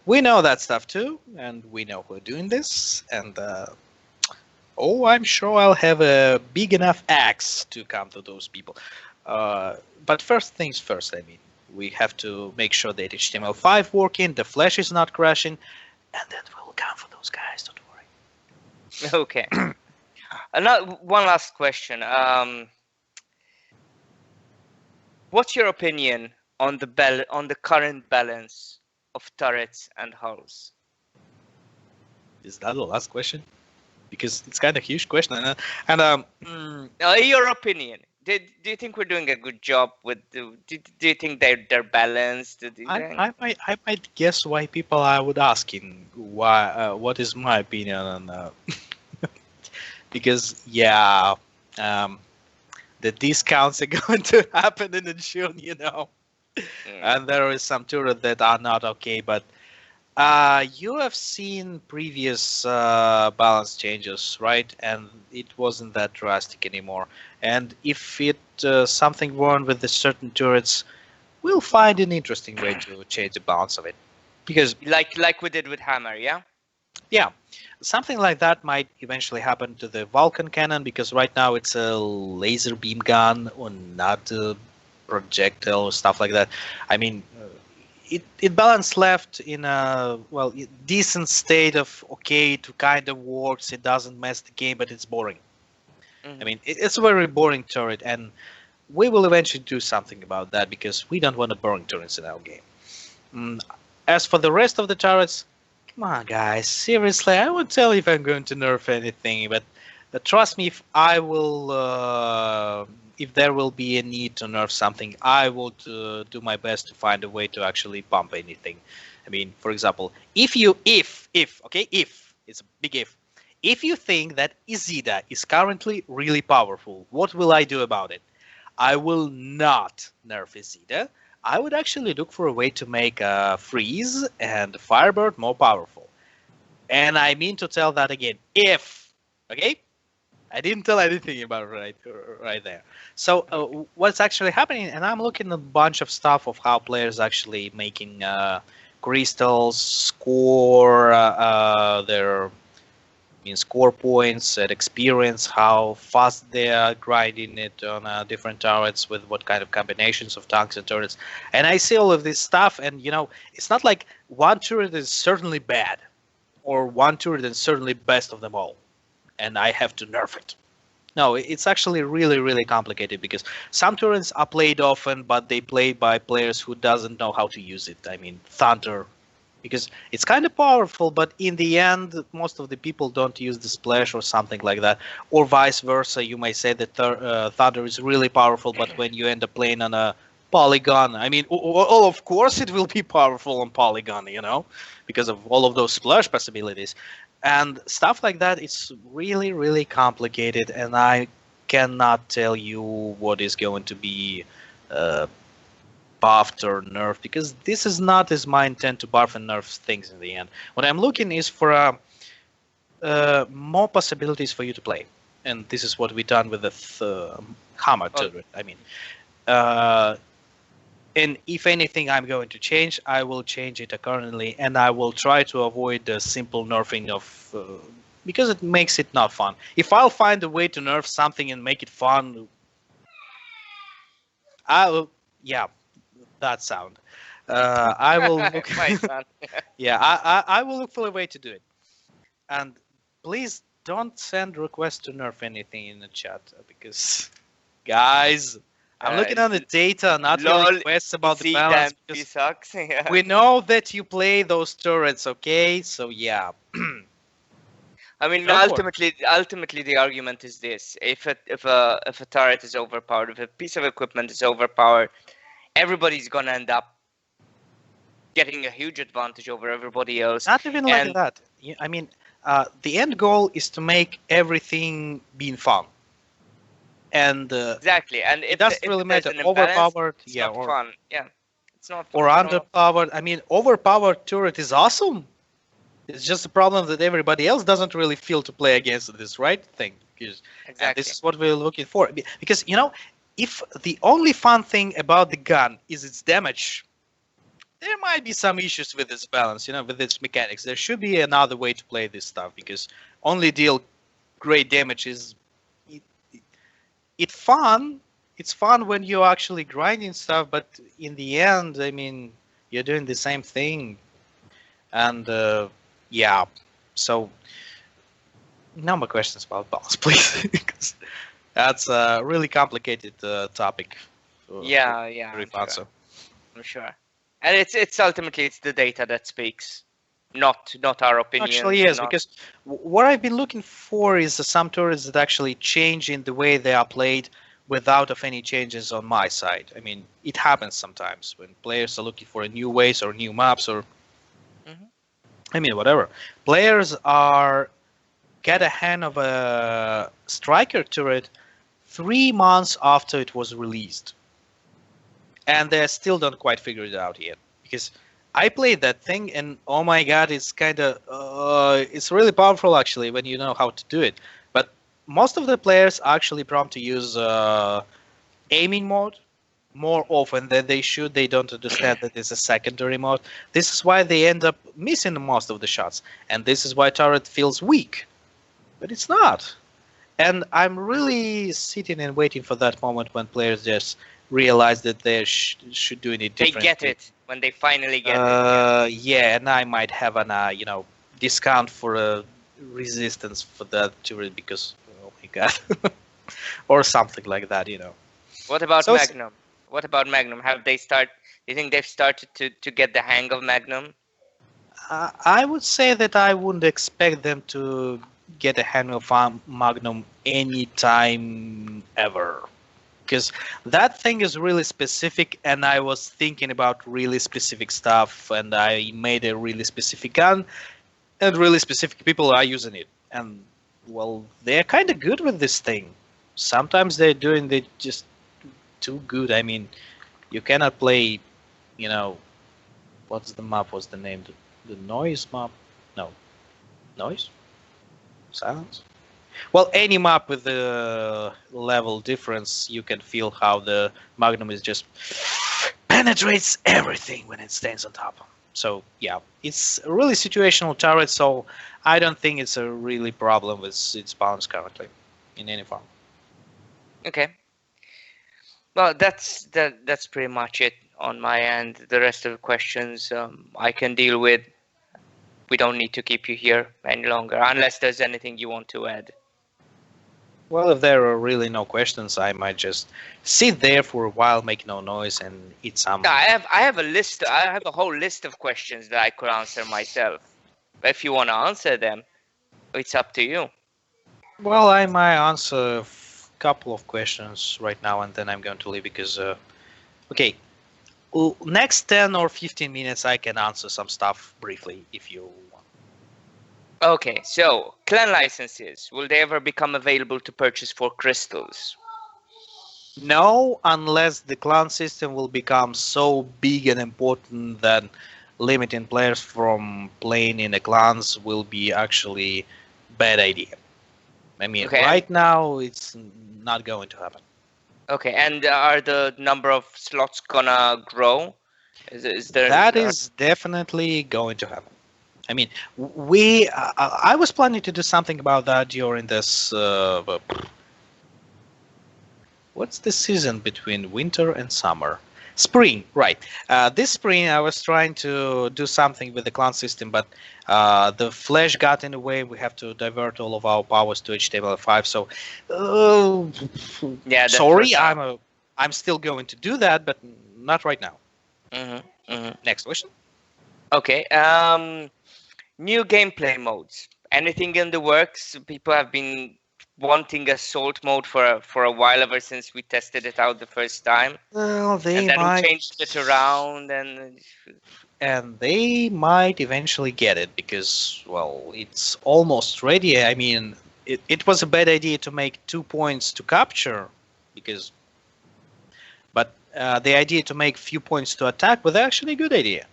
We know that stuff too, and we know who're doing this. And oh, I'm sure I'll have a big enough axe to come to those people. But first things first. I mean, we have to make sure that HTML5 working, the Flash is not crashing, and then we'll come for those guys. Don't Okay. Another one last question. What's your opinion on the current balance of turrets and hulls? worry. Is that the last question? Because it's kind of huge question, and Your opinion. Do you think we're doing a good job with do you think they're balanced? Do you think? I might guess why people I would asking why what is my opinion on because yeah um, the discounts are going to happen in June, Mm. and there is some tours that are not okay, but you have seen previous balance changes, right? And it wasn't that drastic anymore. And if it something wrong with the certain turrets, we'll find an interesting way to change the balance of it. Because Like we did with Hammer, yeah? yeah, something like that might eventually happen to the Vulcan cannon because right now it's a laser beam gun or not a projectile or stuff like that. I mean, it balanced left in a decent state of okay to kind of works. It doesn't mess the game, but it's boring. I Hmm. mean, it's a very boring turret, and we will eventually do something about that because we don't want a boring turrets in our game. Mm, as for the rest of the turrets, come on, guys. Seriously, I won't tell if I'm going to nerf anything, but trust me, if there will be a need to nerf something, I will do my best to find a way to actually bump anything. I mean, for example, if it's a big if you think that Izida is currently really powerful, what will I do about it? I will not nerf Izida. I would actually look for a way to make Freeze and Firebird more powerful. And I mean to tell that again. If, okay? I didn't tell anything about it right there. So Okay. what's actually happening, and I'm looking at a bunch of stuff of how players actually making crystals, score their score points and experience, how fast they are grinding it on different turrets with what kind of combinations of tanks and turrets. And I see all of this stuff, and it's not like one turret is certainly bad or one turret is certainly best of them all, and I have to nerf it. No, it's actually really, really complicated because some turrets are played often, but they play by players who doesn't know how to use it. I mean, Thunder. because it's kind of powerful, but in the end, most of the people don't use the splash or something like that, or vice versa. You may say that Thunder is really powerful, but when you end up playing on a polygon, I mean, of course it will be powerful on polygon, because of all of those splash possibilities and stuff like that. It's really, really complicated, and I cannot tell you what is going to be uh, buffed or nerfed, because this is not as my intent to buff and nerf things in the end. What I'm looking is for more possibilities for you to play, and this is what we done with the hammer Oh, turret. I mean, uh, and if anything I'm going to change, I will change it accordingly, and I will try to avoid the simple nerfing of because it makes it not fun. If I'll find a way to nerf something and make it fun, I will. Yeah, that sound. I will look. my son. Yeah, I will look for a way to do it. And please don't send requests to nerf anything in the chat, because, guys, I'm looking at the data, not your Lol, requests about the easy balance, damn because sucks. Yeah. we know that you play those turrets, okay? So yeah, I mean, don't worry. ultimately, the argument is this: if a turret is overpowered, if a piece of equipment is overpowered, everybody's gonna end up getting a huge advantage over everybody else. Not even like And that. I mean, the end goal is to make everything being fun, and exactly, and it if doesn't really there's matter. an imbalance, Overpowered, it's yeah, not or fun. Yeah, it's not fun. or No, underpowered. I mean, overpowered turret is awesome. It's just a problem that everybody else doesn't really feel to play against this right thing. And this exactly. is what we're looking for. Because, if the only fun thing about the gun is its damage, there might be some issues with its balance, with its mechanics. There should be another way to play this stuff, because only deal great damage is it, it, it fun. It's fun when you're actually grinding stuff, but in the end, I mean, you're doing the same thing, and yeah. So no more questions about balance, please, because that's a really complicated topic for Yeah, yeah, brief I'm sure. answer. I'm sure. And it's ultimately it's the data that speaks, not our Actually, opinions, yes, not. because what I've been looking for is some turrets that actually change in the way they are played without of any changes on my side. I mean, it happens sometimes when players are looking for new ways or new maps, or Mhm. I mean, whatever. Players are get a hand of a striker turret 3 months after it was released, and they still don't quite figure it out yet. Because I played that thing, and oh my god, it's kind of it's really powerful actually when you know how to do it. But most of the players actually prompt to use aiming mode more often than they should. They don't understand that it's a secondary mode. This is why they end up missing most of the shots, and this is why turret feels weak. But it's not. And I'm really sitting and waiting for that moment when players just realize that they should do it They get differently. it when they finally get it. Yeah. Yeah, and I might have an discount for a resistance for that turret, because oh my god, or something like that. What about So Magnum? What about Magnum? Have they start? Do you think they've started to get the hang of Magnum? I would say that I wouldn't expect them to get a hand of Magnum anytime ever, because that thing is really specific, and I was thinking about really specific stuff, and I made a really specific gun, and really specific people are using it, and well, they're kind of good with this thing. Sometimes they're doing it just too good. I mean, you cannot play, you know what's the map, what's the name, the noise map, no, noise, silence. Well, any map with the level difference, you can feel how the Magnum is just penetrates everything when it stands on top. So yeah, it's a really situational turret. So I don't think it's a really problem with its balance currently in any form. Okay. Well, that's pretty much it on my end. The rest of the questions I can deal with. We don't need to keep you here any longer, unless there's anything you want to add. Well, if there are really no questions, I might just sit there for a while, make no noise, and eat some. Yeah, I have a list. I have a whole list of questions that I could answer myself. If you want to answer them, it's up to you. Well, I might answer a couple of questions right now, and then I'm going to leave because, okay, next 10 or 15 minutes, I can answer some stuff briefly if you want. Okay, so clan licenses, will they ever become available to purchase for crystals? No, unless the clan system will become so big and important that limiting players from playing in the clans will be actually bad idea. I mean, Okay, right now it's not going to happen. and are the number of slots gonna grow? Is there? That is definitely going to happen. I mean, I was planning to do something about that during this. What's the season between winter and summer? Spring, right. This spring, I was trying to do something with the clan system, but the flash got in the way. We have to divert all of our powers to HTML5. So, Yeah, that was. sorry, I'm still going to do that, but not right now. Next question. Okay. New gameplay modes. Anything in the works? People have been wanting assault mode for a while ever since we tested it out the first time, Well, and they then we might, changed it around. and they might eventually get it because, well, it's almost ready. I mean, it was a bad idea to make 2 points to capture because, but the idea to make few points to attack was actually a good idea.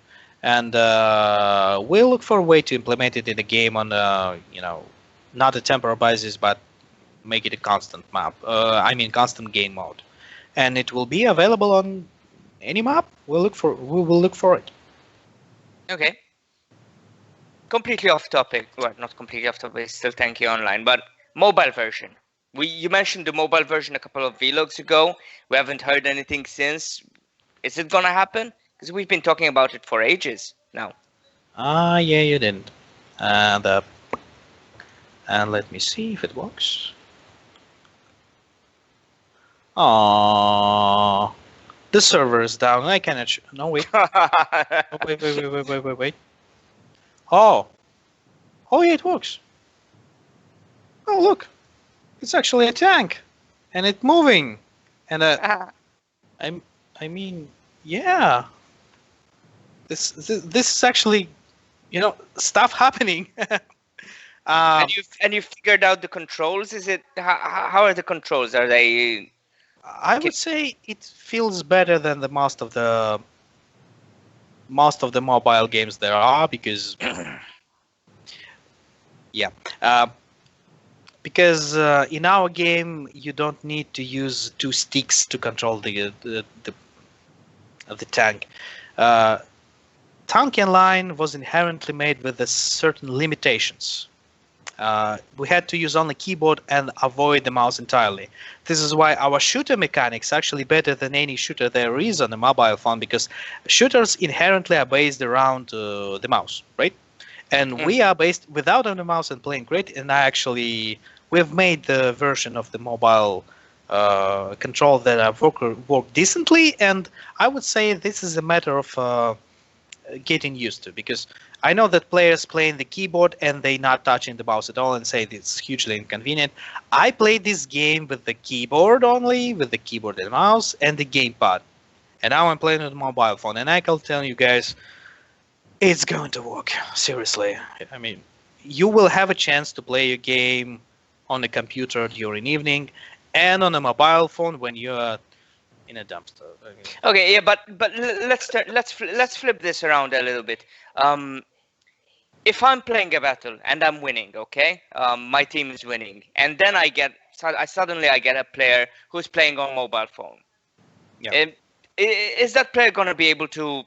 And we'll look for a way to implement it in the game on, not a temporary basis, but make it a constant map. I mean, constant game mode, and it will be available on any map. We will look for it. Okay. Completely off topic. Well, not completely off topic. It's still Tanki Online, but mobile version. You mentioned the mobile version a couple of vlogs ago. We haven't heard anything since. Is it gonna happen? Because we've been talking about it for ages now. Ah, yeah, you didn't. And and let me see if it works. Oh, the server is down. I cannot. No, wait. Oh, wait. Oh, oh, yeah, it works. Oh, look, it's actually a tank, and it's moving. And I'm, I mean, yeah, this is actually, stuff happening. uh, And you figured out the controls. Is it how are the controls? Are they? I would say it feels better than the most of the mobile games there are because yeah, uh, because in our game you don't need to use two sticks to control the tank. Uh, Tanki Online was inherently made with a certain limitations. We had to use only keyboard and avoid the mouse entirely. This is why our shooter mechanics actually better than any shooter there is on a mobile phone because shooters inherently are based around the mouse, right? And we are based without on the mouse and playing great. And we've made the version of the mobile control that work decently. And I would say this is a matter of getting used to because I know that players playing the keyboard and they not touching the mouse at all and say it's hugely inconvenient. I played this game with the keyboard only, with the keyboard and mouse and the gamepad. And now I'm playing with mobile phone and I can tell you guys it's going to work. Seriously. I mean, you will have a chance to play a game on a computer during evening and on a mobile phone when you're in a dumpster. I mean, Okay, yeah, but let's flip this around a little bit. If I'm playing a battle and I'm winning, okay, my team is winning, and then suddenly I get a player who's playing on mobile phone. Yeah. Is that player gonna be able to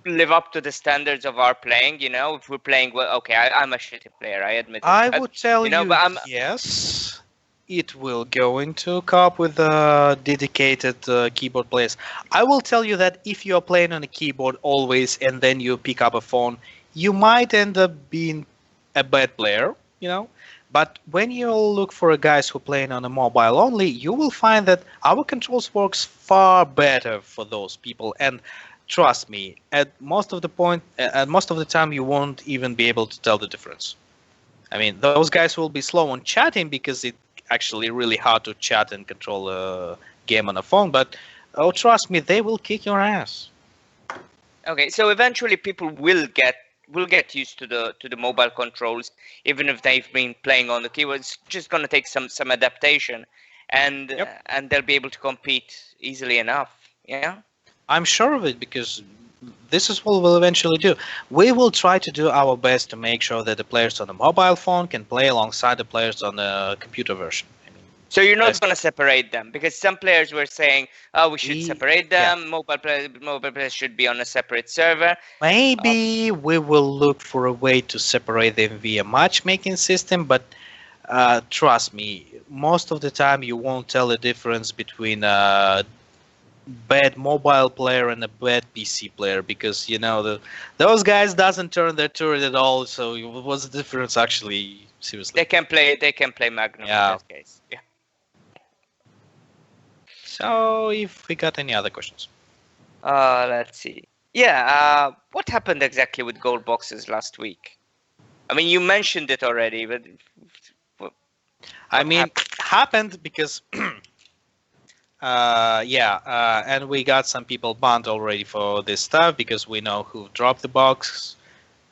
live up to the standards of our playing? If we're playing well, okay, I'm a shitty player, I admit it. I But, would tell you but I'm yes, it will go into cup with dedicated keyboard players. I will tell you that if you're playing on a keyboard always and then you pick up a phone, you might end up being a bad player, But when you look for guys who playing on a mobile only, you will find that our controls works far better for those people. And trust me, at most of the time, you won't even be able to tell the difference. I mean, those guys will be slow on chatting because it's actually really hard to chat and control a game on a phone. But oh, trust me, they will kick your ass. Okay, so eventually people will get used to the mobile controls, even if they've been playing on the keyboard. It's just gonna take some adaptation, and Yep. and they'll be able to compete easily enough. Yeah. I'm sure of it because this is what we'll eventually do. We will try to do our best to make sure that the players on the mobile phone can play alongside the players on the computer version. I mean, So you're not best. gonna separate them because some players were saying, "Oh, we should separate Yeah. them. Mobile players should be on a separate server." Um, Maybe we will look for a way to separate them via matchmaking system, but trust me, most of the time you won't tell the difference between a bad mobile player and a bad PC player because those guys doesn't turn their turret at all. So what's the difference actually? Seriously. they can play Magnum in Yeah. that case. Yeah. So if we got any other questions. Let's see. Yeah. What happened exactly with gold boxes last week? I mean, you mentioned it already, but what, I what mean, happened? happened because and we got some people banned already for this stuff because we know who dropped the box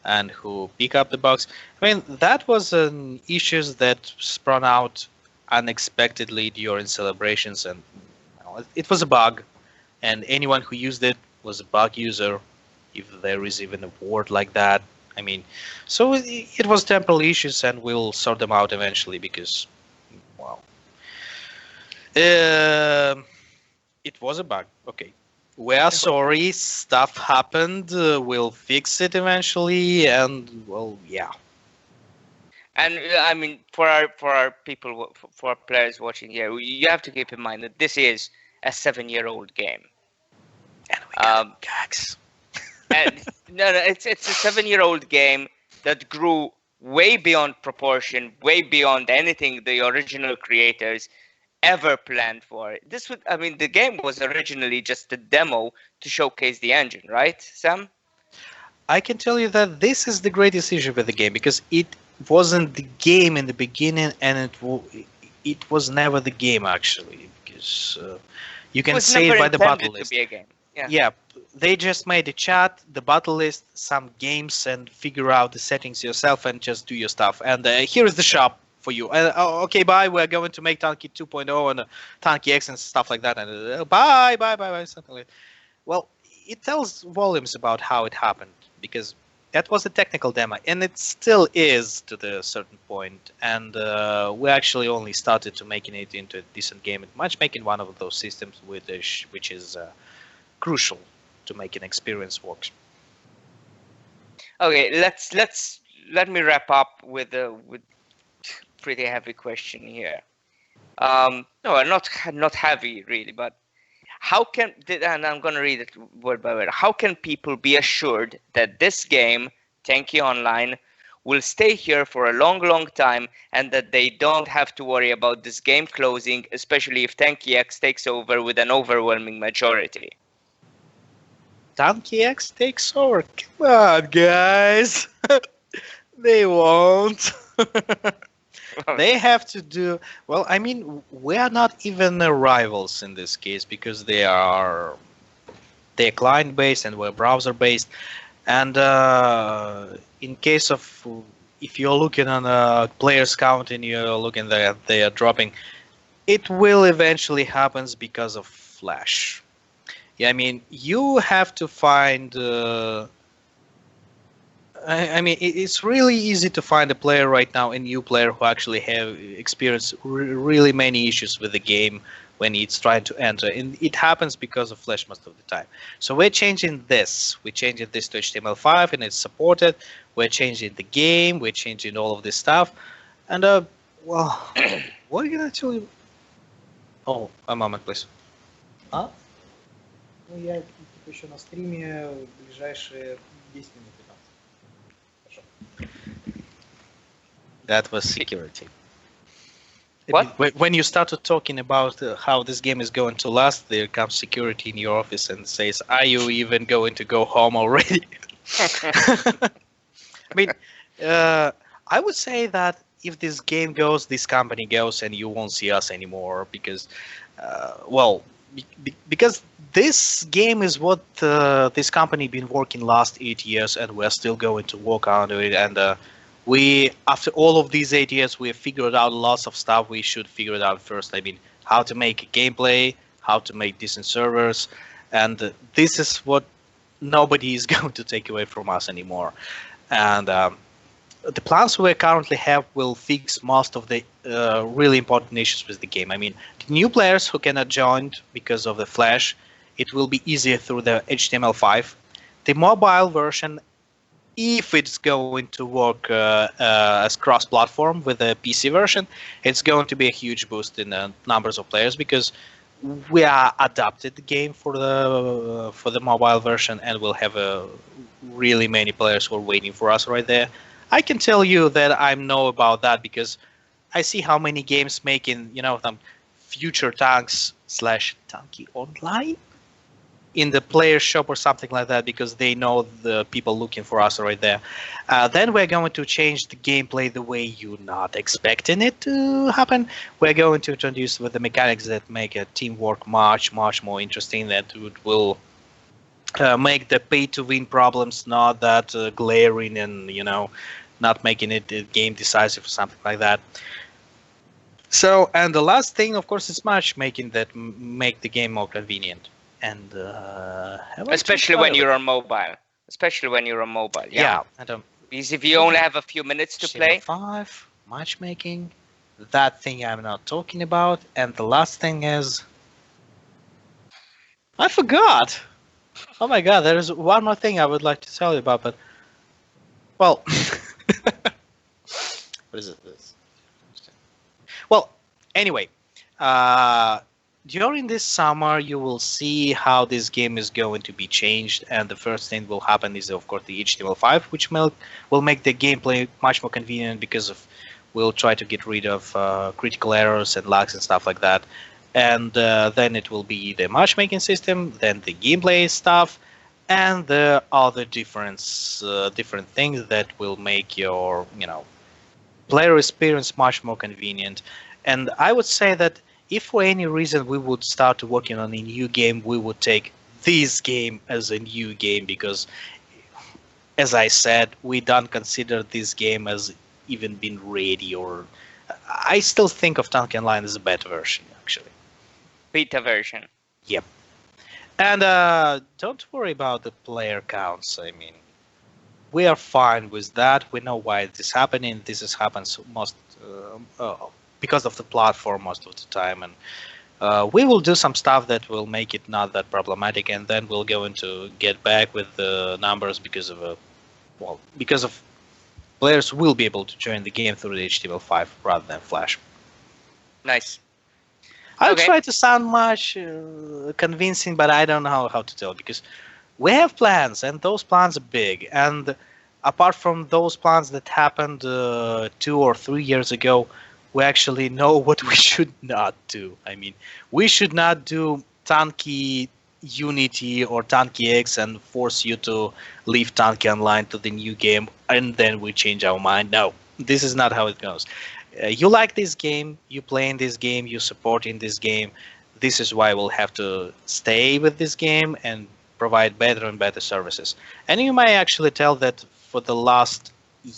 and who pick up the box. I mean, that was an issues that sprung out unexpectedly during celebrations, and it was a bug, and anyone who used it was a bug user, if there is even a word like that. I mean, so it was temporary issues, and we'll sort them out eventually because, well, um it was a bug. Okay. We are sorry. Stuff happened. We'll fix it eventually. And, well, yeah. And I mean, for our people, for our players watching here, you have to keep in mind that this is a 7-year-old game. And we got Um, gags. and no, it's a 7-year-old game that grew way beyond proportion, way beyond anything the original creators ever planned for. I mean, the game was originally just a demo to showcase the engine, right, Sam? I can tell you that this is the greatest issue with the game because it wasn't the game in the beginning, and it was never the game actually because you It can was say never it by the battle intended to list. be a game. Yeah. Yeah, they just made a chat, the battle list, some games, and figure out the settings yourself and just do your stuff. And here is the shop for you. Okay, bye. We're going to make Tanki 2.0 and Tanki X and stuff like that. And bye, something like that. Well, it tells volumes about how it happened because that was a technical demo, and it still is to the certain point. And we actually only started to making it into a decent game. Matchmaking one of those systems which is crucial to make an experience work. Okay, let me wrap up with pretty heavy question here. No, not heavy really, but and I'm gonna read it word by word. How can people be assured that this game, Tanki Online, will stay here for a long, long time, and that they don't have to worry about this game closing, especially if Tanki X takes over with an overwhelming majority? Tanki X takes over. Come on, guys. They won't. They have to do well. I mean, we are not even rivals in this case because they're client based and we're browser based. And in case of if you're looking on a players count and you're looking that they are dropping, it will eventually happens because of Flash. Yeah, I mean, you have to find. I mean, it's really easy to find a player right now, a new player who actually have experienced really many issues with the game when it's trying to enter, and it happens because of Flash most of the time. So we're changing this. We're changing this to HTML5, and it's supported. We're changing the game. We're changing all of this stuff, and well, what can I tell you? Oh, a moment, please. А? Ну, я типа еще на стриме в ближайшие 10 минут 15. Хорошо. That was security. I What? mean, when you started talking about how this game is going to last, there comes security in your office and says, "Are you even going to go home already?" I mean, uh, I would say that if this game goes, this company goes, and you won't see us anymore because, well, because this game is what this company been working last 8 years, and we're still going to work on it. And we, after all of these 8 years, we have figured out lots of stuff. We should figure it out first. I mean, how to make gameplay, how to make decent servers, and this is what nobody is going to take away from us anymore. And the plans we currently have will fix most of the really important issues with the game. I mean, the new players who cannot join because of the Flash, it will be easier through the HTML5. The mobile version, if it's going to work as cross-platform with the PC version, it's going to be a huge boost in the numbers of players because we are adapted the game for the mobile version, and we'll have really many players who are waiting for us right there. I can tell you that I know about that because I see how many games making, some future tanks slash Tanki Online in the player shop or something like that because they know the people looking for us right there. Then we're going to change the gameplay the way you're not expecting it to happen. We're going to introduce with the mechanics that make a teamwork much, much more interesting. That will make the pay-to-win problems not that glaring and not making it a game decisive or something like that. So, and the last thing, of course, is matchmaking that make the game more convenient. And Especially when you're on mobile. Especially when you're on mobile. Yeah. And because if you only have a few minutes to play. 5 matchmaking, that thing I'm not talking about. And the last thing is, I forgot. Oh my god, there is one more thing I would like to tell you about, but well, what is it? Well, anyway, during this summer, you will see how this game is going to be changed, and the first thing will happen is, of course, the HTML5, which will make the gameplay much more convenient because we'll try to get rid of critical errors and lags and stuff like that. And then it will be the matchmaking system, then the gameplay stuff, and the other different things that will make your player experience much more convenient. And I would say that if for any reason we would start working on a new game, we would take this game as a new game because, as I said, we don't consider this game as even been ready. Or I still think of Tanki Online as a beta version, actually. Beta version. Yep. And don't worry about the player counts. I mean, we are fine with that. We know why this is happening. This has happened most because of the platform most of the time, and we will do some stuff that will make it not that problematic, and then we'll go into get back with the numbers because of players will be able to join the game through the HTML5 rather than Flash. Nice. I'll try to sound much convincing, but I don't know how to tell because we have plans, and those plans are big. And apart from those plans that happened 2 or 3 years ago, we actually know what we should not do. I mean, we should not do Tanki Unity or Tanki X and force you to leave Tanki Online to the new game, and then we change our mind. No, this is not how it goes. You like this game, you play in this game, you support in this game. This is why we'll have to stay with this game and provide better and better services. And you might actually tell that for the last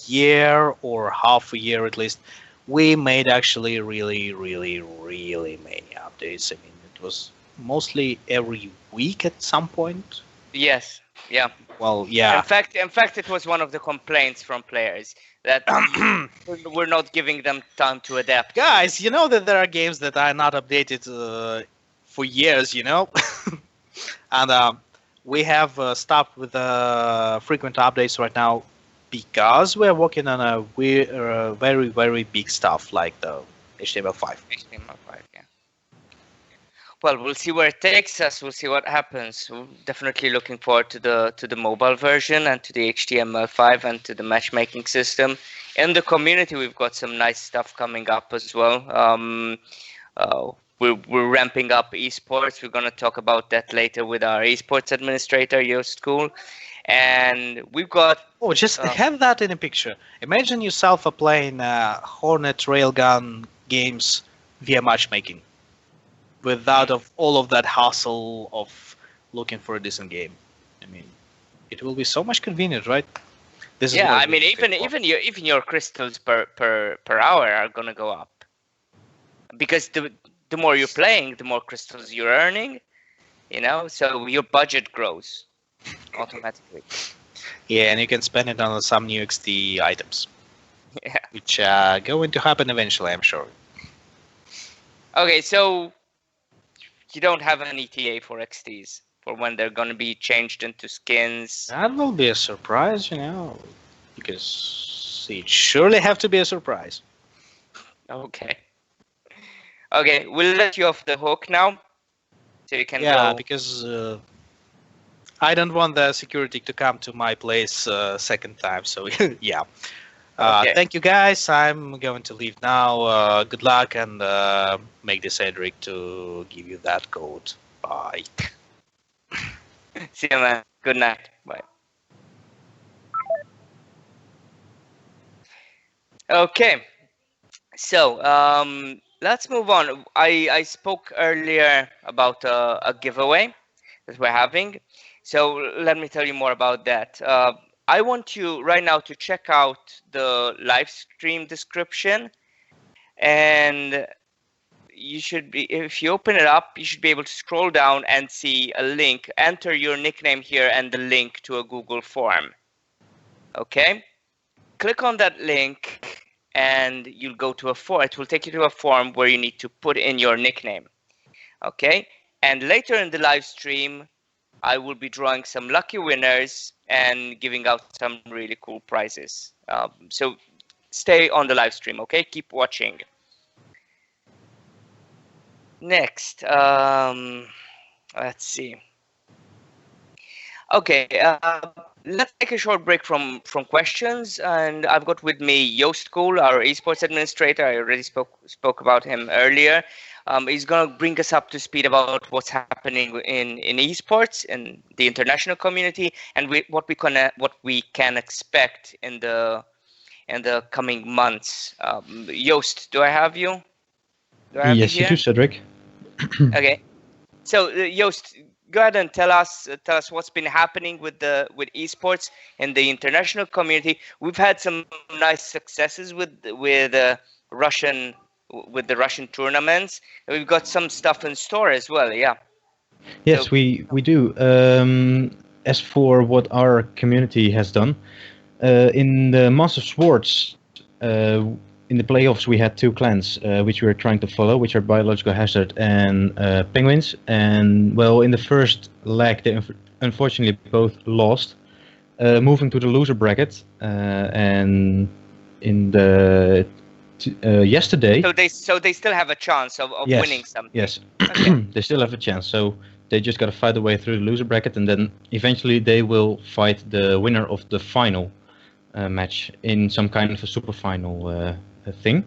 year or half a year at least, we made actually really, really, really many updates. I mean, it was mostly every week at some point. Yes. Yeah. Well, yeah. In fact, it was one of the complaints from players that we're not giving them time to adapt. Guys, you know that there are games that are not updated for years, and we have stopped with frequent updates right now because we're working on a very, very big stuff like the HTML5. HTML5, yeah. Well, we'll see where it takes us. We'll see what happens. We're definitely looking forward to the mobile version and to the HTML5 and to the matchmaking system. In the community, we've got some nice stuff coming up as well. We're ramping up esports. We're going to talk about that later with our esports administrator, Joost Kool. And we've got... Oh, just have that in a picture. Imagine yourself playing Hornet Railgun games via matchmaking, without of all of that hassle of looking for a decent game. I mean, it will be so much convenient, right? This is Yeah, what I mean, we're looking for. even your crystals per hour are gonna go up, because the more you're playing, the more crystals you're earning. You know, so your budget grows automatically. Yeah, and you can spend it on some new XD items, Yeah. which are going to happen eventually, I'm sure. Okay, so you don't have an ETA for XDs for when they're gonna be changed into skins. That will be a surprise, you know, because it surely have to be a surprise. Okay. Okay, we'll let you off the hook now, so you can Yeah, go. because I don't want the security to come to my place second time. So yeah. Okay. Thank you guys. I'm going to leave now. Good luck and make the Cedric to give you that code. Bye. See you, man. Good night. Bye. Okay. So let's move on. I spoke earlier about a giveaway that we're having. So let me tell you more about that. I want you right now to check out the live stream description, and you should be, if you open it up, you should be able to scroll down and see a link. Enter your nickname here and the link to a Google form. Okay? Click on that link and you'll go to a form. It will take you to a form where you need to put in your nickname. Okay? And later in the live stream, I will be drawing some lucky winners and giving out some really cool prizes. So stay on the live stream, okay? Keep watching. Next, let's see. Okay, let's take a short break from questions, and I've got with me Joost Kool, our esports administrator. I already spoke about him earlier. He's going to bring us up to speed about what's happening in esports in the international community and what we can expect in the coming months. Joost, do I have you? Do I have Yes, you you here? do, Cedric. Okay. So Joost, go ahead and tell us what's been happening with esports in the international community. We've had some nice successes with the Russian tournaments. We've got some stuff in store as well. Yeah. Yes, So- we do. As for what our community has done, in the Master Swords, in the playoffs, we had two clans which we were trying to follow, which are Biological Hazard and Penguins. And well, in the first leg, they unfortunately both lost, moving to the loser bracket. And in the yesterday, So they still have a chance of yes, winning something. yes, Okay. they still have a chance. So they just got to fight their way through the loser bracket, and then eventually they will fight the winner of the final match in some kind of a super final thing.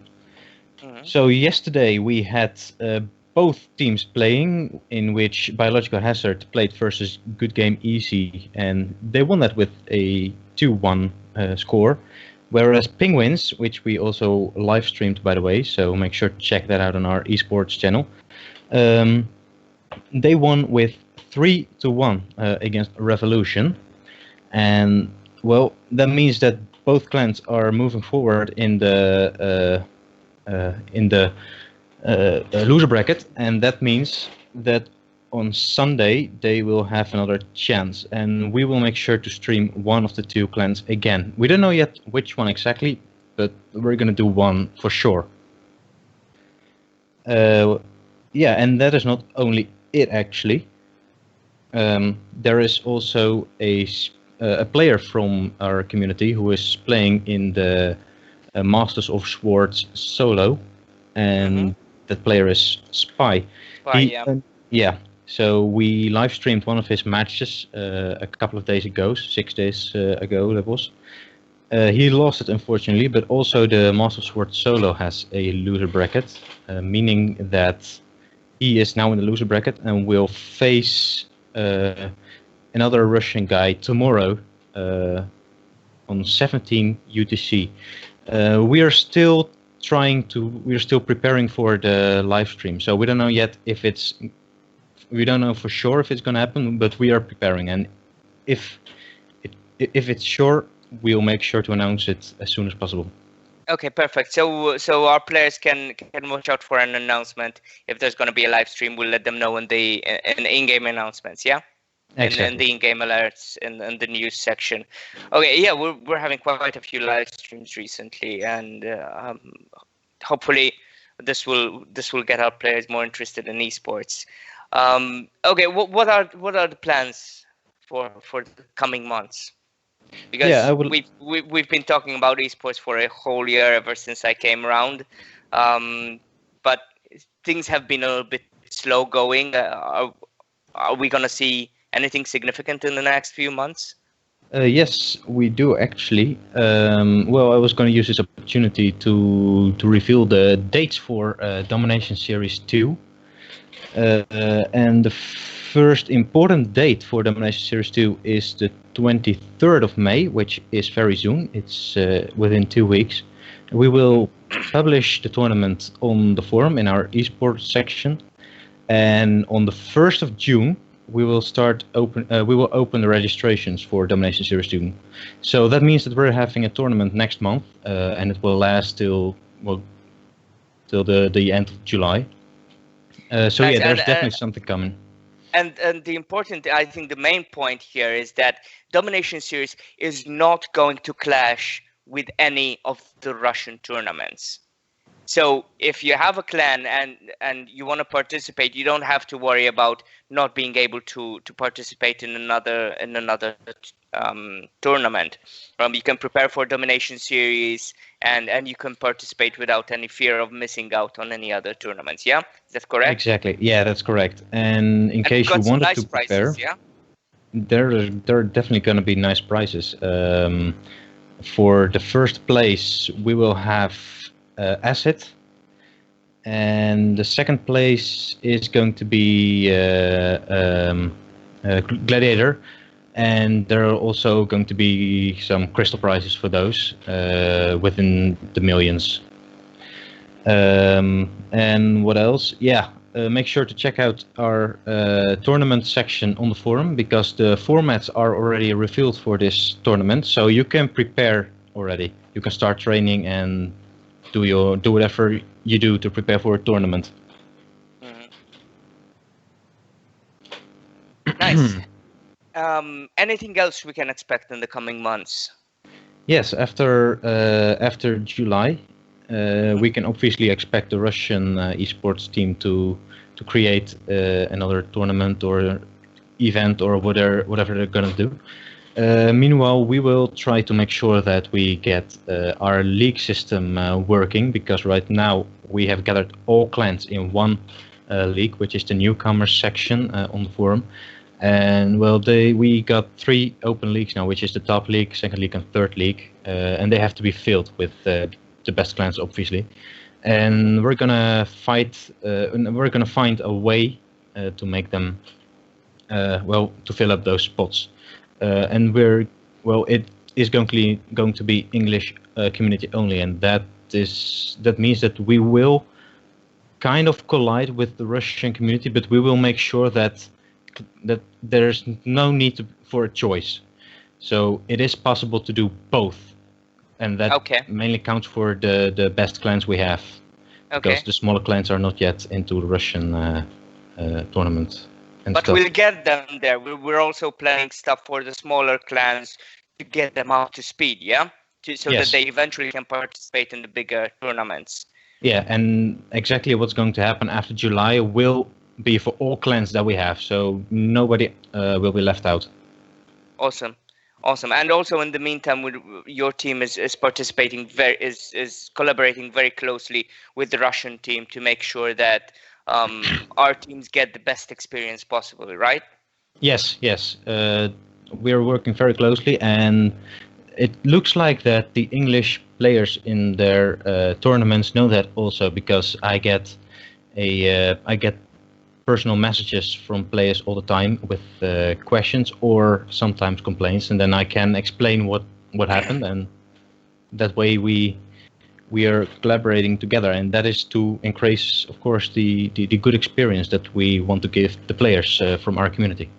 Mhm. So yesterday we had both teams playing, in which Biological Hazard played versus Good Game Easy, and they won that with a 2-1 score. Whereas Penguins, which we also live streamed, by the way, so make sure to check that out on our esports channel, they won with 3-1 against Revolution. And well, that means that both clans are moving forward in the loser bracket, and that means that on Sunday they will have another chance, and we will make sure to stream one of the two clans again. We don't know yet which one exactly, but we're gonna do one for sure. Yeah, and that is not only it actually. There is also a player from our community who is playing in the Masters of Swords solo, and that player is Spy. Fine, yeah. Yeah. So we live streamed one of his matches a couple of days ago, 6 days ago that was. He lost it unfortunately, but also the Master Sword solo has a loser bracket, meaning that he is now in the loser bracket and will face another Russian guy tomorrow on 17 UTC. We are still preparing for the live stream, so we don't know yet we don't know for sure if it's going to happen, but we are preparing, and if it's sure, we'll make sure to announce it as soon as possible. Okay, perfect. So our players can watch out for an announcement if there's going to be a live stream. We'll let them know in the in-game announcements. Yeah. Exactly. And the in-game alerts in the news section. Okay, yeah, we're having quite a few live streams recently, and hopefully this will get our players more interested in esports. Okay, what are the plans for the coming months? Because Yeah, we've been talking about esports for a whole year ever since I came around, but things have been a little bit slow going. Are we gonna see anything significant in the next few months? Yes, we do actually. Well, I was going to use this opportunity to reveal the dates for Domination Series 2. And the first important date for Domination Series 2 is the 23rd of May, which is very soon. It's within 2 weeks. We will publish the tournament on the forum in our esports section. And on the 1st of June, we will open the registrations for Domination Series 2. So that means that we're having a tournament next month, and it will last till the end of July. So Nice. yeah, there's definitely something coming. And the important, I think the main point here is that Domination Series is not going to clash with any of the Russian tournaments. So if you have a clan and you want to participate, you don't have to worry about not being able to participate in another tournament. You can prepare for Domination Series and you can participate without any fear of missing out on any other tournaments. Yeah, is that correct? Exactly. Yeah, that's correct. And in case you wanted to prepare, prizes, yeah? there are definitely going to be nice prizes. For the first place, we will have Acid, and the second place is going to be Gladiator, and there are also going to be some crystal prizes for those within the millions. And what else? Yeah, make sure to check out our tournament section on the forum, because the formats are already revealed for this tournament, so you can prepare already. You can start training and do whatever you do to prepare for a tournament. Nice. Anything else we can expect in the coming months? Yes, after July, we can obviously expect the Russian esports team to create another tournament or event or whatever they're gonna do. Meanwhile, we will try to make sure that we get our league system working, because right now we have gathered all clans in one league, which is the newcomers section on the forum. And well, we got 3 open leagues now, which is the top league, second league, and third league, and they have to be filled with the best clans, obviously. And we're gonna find a way to make them to fill up those spots. And it is going to be English community only, and that means that we will kind of collide with the Russian community, but we will make sure that there's no need for a choice. So it is possible to do both, and that mainly counts for the best clans we have, because the smaller clans are not yet into the Russian tournament. But we'll get them there. We're also planning stuff for the smaller clans to get them up to speed, yeah? So that they eventually can participate in the bigger tournaments. Yeah, and exactly what's going to happen after July will be for all clans that we have, so nobody will be left out. Awesome. And also in the meantime, your team is participating is collaborating very closely with the Russian team to make sure that our teams get the best experience possible, right? Yes, yes. We're working very closely, and it looks like that the English players in their tournaments know that also, because I get personal messages from players all the time with questions or sometimes complaints, and then I can explain what happened, and that way we are collaborating together, and that is to increase, of course, the good experience that we want to give the players from our community.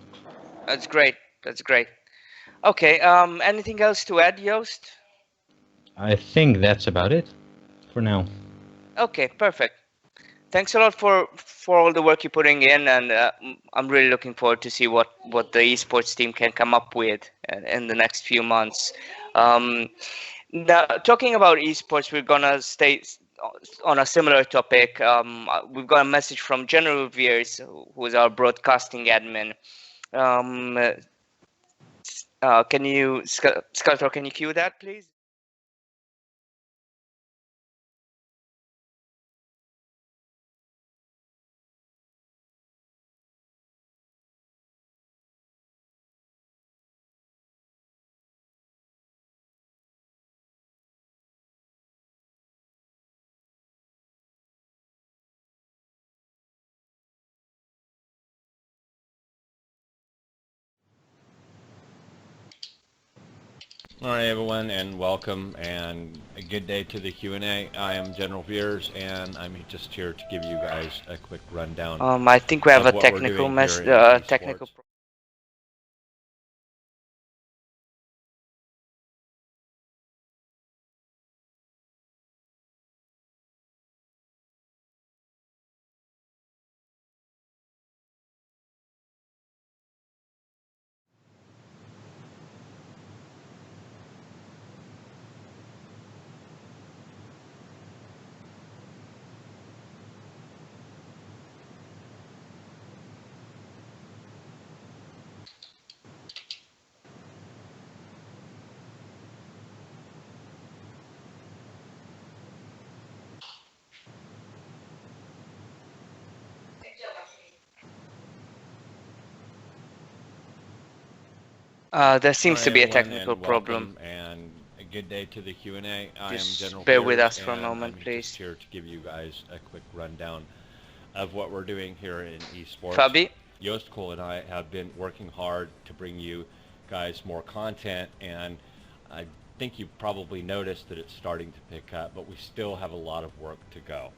That's great. That's great. Okay. Anything else to add, Joost? I think that's about it for now. Okay, perfect. Thanks a lot for all the work you're putting in, and I'm really looking forward to see what the esports team can come up with in the next few months. Now, talking about esports, we're gonna stay on a similar topic. We've got a message from General Veers, who is our broadcasting admin. Can you, Skeletor, can you cue that, please? All right, everyone, and welcome, and a good day to the Q&A. I am General Veers, and I'm just here to give you guys a quick rundown I think we have of a what we're technical doing here in technical. esports. There All seems right, to be a everyone, technical and problem. welcome, and a good day to the Q&A. I am Just General bear with Veers, us for a and moment, I'm please. just here to give you guys a quick rundown of what we're doing here in esports. Fabi? Joost Cole and I have been working hard to bring you guys more content, and I think you've probably noticed that it's starting to pick up, but we still have a lot of work to go.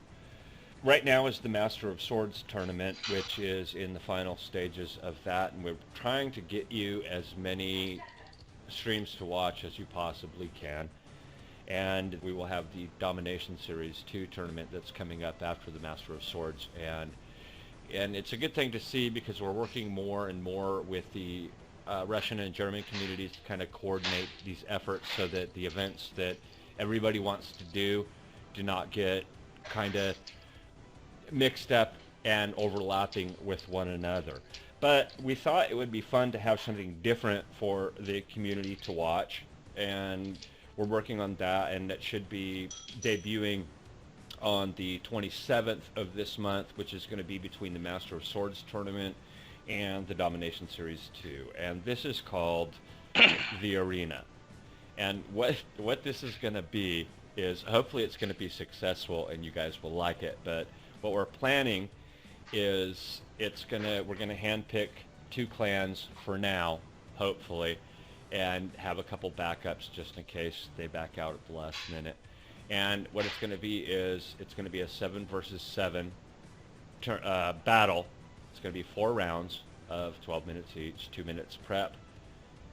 Right now is the Master of Swords tournament, which is in the final stages of that, and we're trying to get you as many streams to watch as you possibly can. And we will have the Domination Series 2 tournament that's coming up after the Master of Swords, and it's a good thing to see, because we're working more and more with the Russian and German communities to kind of coordinate these efforts, so that the events that everybody wants to do not get kind of mixed up and overlapping with one another. But we thought it would be fun to have something different for the community to watch, and we're working on that, and that should be debuting on the 27th of this month, which is going to be between the Master of Swords tournament and the Domination Series 2. And this is called the Arena. And what this is going to be is, hopefully it's going to be successful and you guys will like it, but what we're planning is we're going to handpick 2 clans for now, hopefully, and have a couple backups just in case they back out at the last minute. And what it's going to be is, it's going to be a 7 versus 7 battle. It's going to be 4 rounds of 12 minutes each, 2 minutes prep,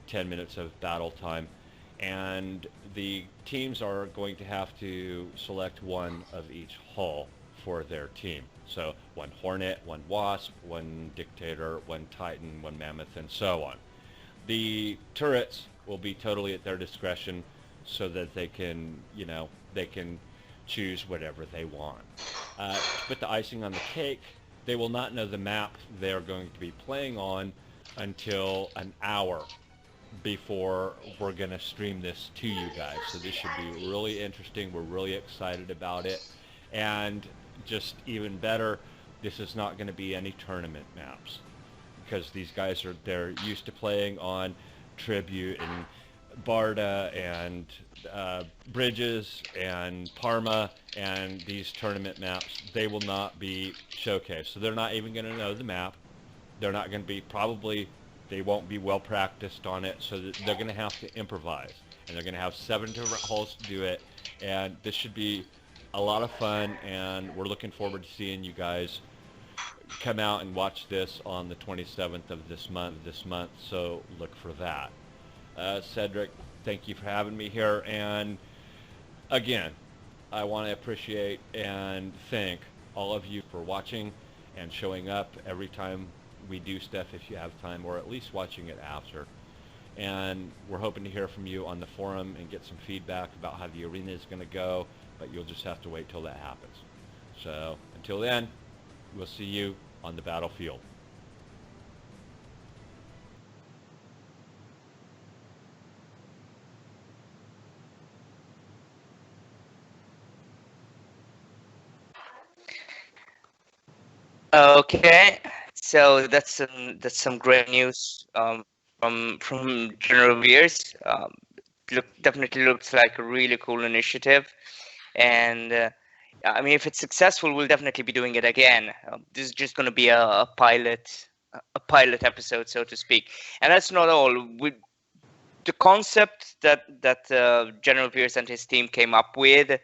10 minutes of battle time. And the teams are going to have to select one of each hull for their team. So 1 Hornet, 1 Wasp, 1 Dictator, 1 Titan, 1 Mammoth, and so on. The turrets will be totally at their discretion, so that they can, they can choose whatever they want. To put the icing on the cake, they will not know the map they're going to be playing on until an hour before we're going to stream this to you guys. So this should be really interesting. We're really excited about it. And just even better, This is not going to be any tournament maps, because these guys they're used to playing on Tribute and Barda and Bridges and Parma and these tournament maps. They will not be showcased, so they're not even going to know the map. They're not going to be, probably they won't be well practiced on it, so that they're going to have to improvise, and they're going to have 7 different holes to do it, and this should be a lot of fun, and we're looking forward to seeing you guys come out and watch this on the 27th of this month, so look for that. Cedric, thank you for having me here, and again, I want to appreciate and thank all of you for watching and showing up every time we do stuff, if you have time, or at least watching it after. And we're hoping to hear from you on the forum and get some feedback about how the arena is going to go, but you'll just have to wait till that happens. So until then, we'll see you on the battlefield. Okay, so that's some great news from General Veers. Definitely looks like a really cool initiative, and I mean, if it's successful, we'll definitely be doing it again. This is just going to be a pilot episode, so to speak. And that's not all. The concept that General Veers and his team came up with,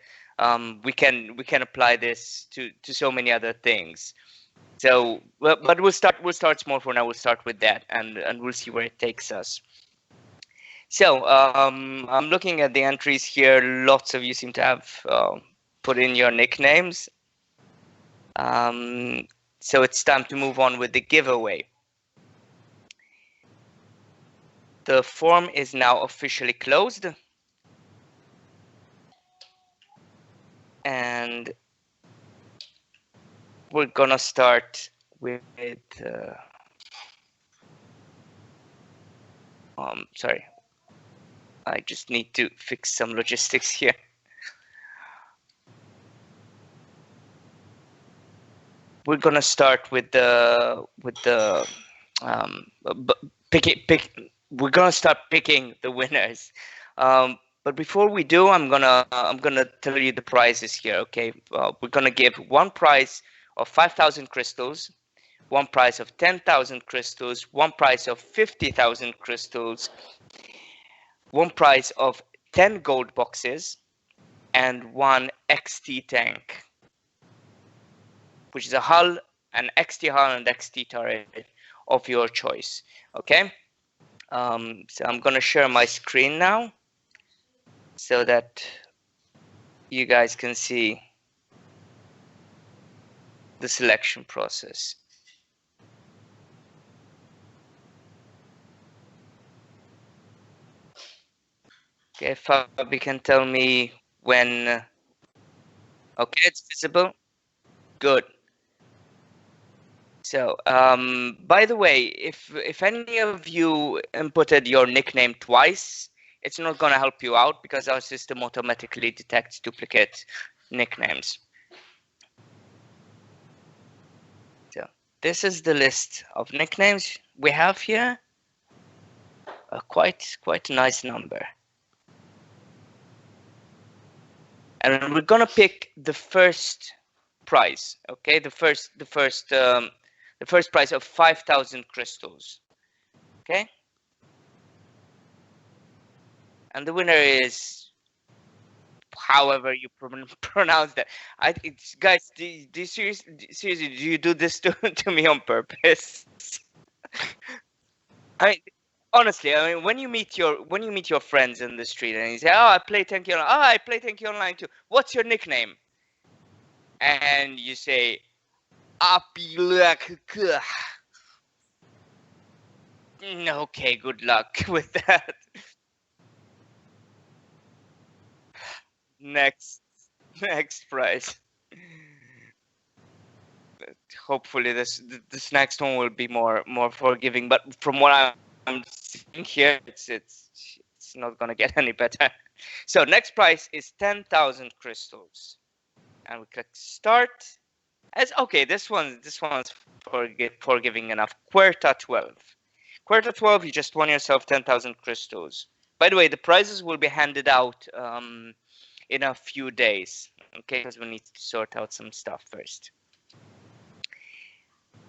we can apply this to so many other things. So, but we'll start small for now. We'll start with that, and we'll see where it takes us. So, I'm looking at the entries here. Lots of you seem to have put in your nicknames. So it's time to move on with the giveaway. The form is now officially closed. And we're gonna start with sorry, I just need to fix some logistics here. We're gonna start with the we're gonna start picking the winners. But before we do, I'm gonna tell you the prizes here. Okay, we're gonna give one prize of 5,000 crystals, one prize of 10,000 crystals, one prize of 50,000 crystals, one prize of 10 gold boxes, and one XT tank, which is a hull, an XT hull, and XT turret of your choice. Okay. So I'm gonna share my screen now, so that you guys can see the selection process. Okay, Fabi can tell me when. Okay, it's visible. Good. So, by the way, if any of you inputted your nickname twice, it's not going to help you out, because our system automatically detects duplicate nicknames. So this is the list of nicknames we have here. Quite a nice number. And we're gonna pick the first prize. Okay, the first prize of 5,000 crystals. Okay. And the winner is, however you pronounce that. Guys, do you seriously do you do this to me on purpose? I mean, honestly, I mean, when you meet your friends in the street and you say, "Oh, I play Tanki Online." "Oh, I play Tanki Online too. What's your nickname?" And you say, "Apilak." Okay, good luck with that. Next prize. Hopefully this next one will be more forgiving, but from what I'm seeing here, it's not gonna get any better. So next prize is 10,000 crystals, and we click start, As okay, this one's forgiving enough. Querta 12. Querta 12, you just won yourself 10,000 crystals. By the way, the prizes will be handed out in a few days, okay? Because we need to sort out some stuff first.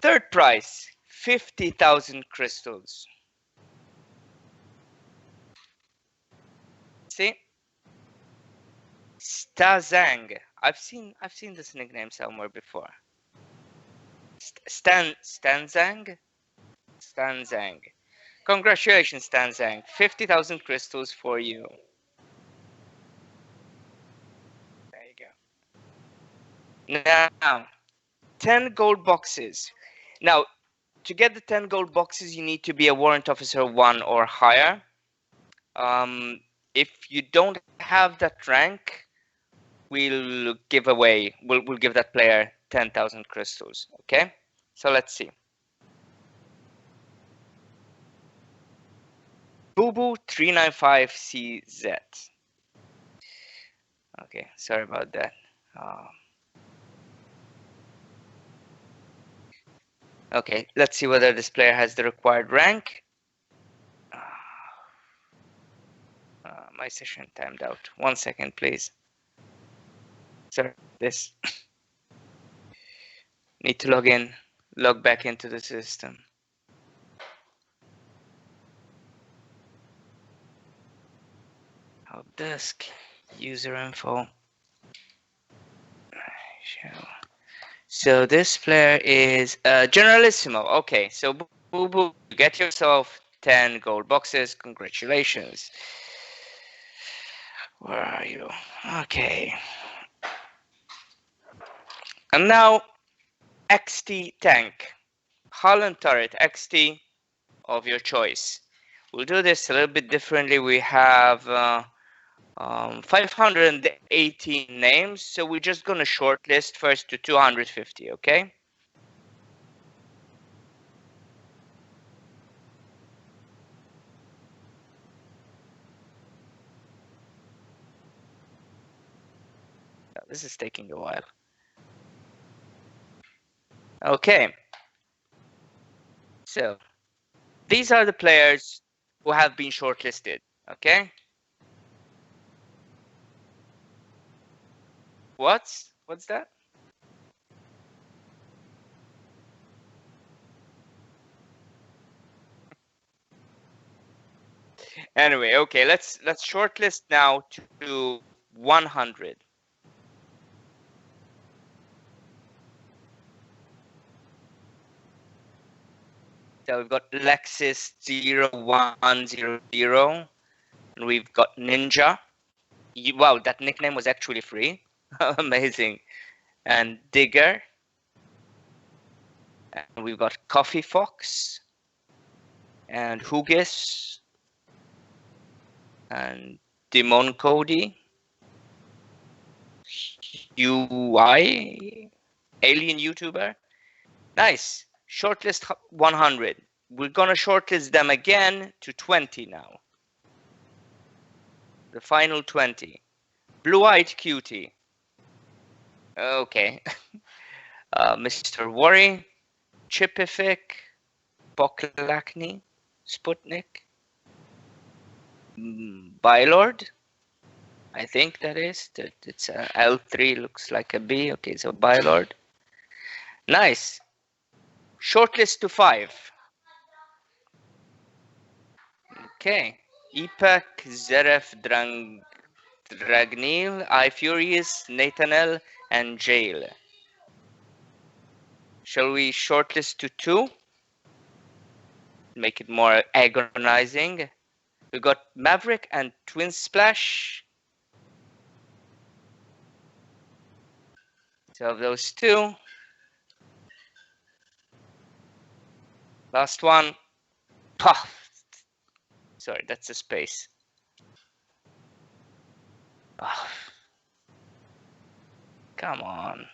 Third prize, 50,000 crystals. See? Stazang. I've seen this nickname somewhere before. Stanzang? Stanzang. Congratulations, Stanzang. 50,000 crystals for you. There you go. Now, 10 gold boxes. Now, to get the 10 gold boxes, you need to be a warrant officer 1 or higher. If you don't have that rank, we'll give that player 10,000 crystals. Okay, so let's see. Boo395CZ. Okay, sorry about that. Okay, let's see whether this player has the required rank. My session timed out. 1 second, please. Sorry, this. Need to log back into the system. Help desk, user info. So this player is Generalissimo. Okay, so Boo Boo, get yourself 10 gold boxes. Congratulations. Where are you? Okay. And now XT tank. Holland turret XT of your choice. We'll do this a little bit differently. We have 518 names, so we're just gonna shortlist first to 250, okay? This is taking a while. Okay. So these are the players who have been shortlisted, okay? What's that? Anyway, okay, let's shortlist now to 100. So we've got Lexus 0100, and we've got Ninja. Wow, that nickname was actually free. Amazing. And Digger. And we've got Coffee Fox. And Hugis. And Demon Cody. UI. Alien YouTuber. Nice. Shortlist 100. We're gonna shortlist them again to 20 now. The final 20. Blue-eyed cutie. Okay. Mr. Worry. Chipific. Poklakni. Sputnik. Bylord. I think that is. It's a L3, looks like a B. Okay, so Bylord. Nice. Shortlist to 5. Okay. Ipek, Zeref, Dragnil, iFurious, Nathaniel, and Jail. Shall we shortlist to 2? Make it more agonizing. We got Maverick and Twin Splash. So of those 2. Last one. Puff. Sorry, that's a space. Oh. Come on.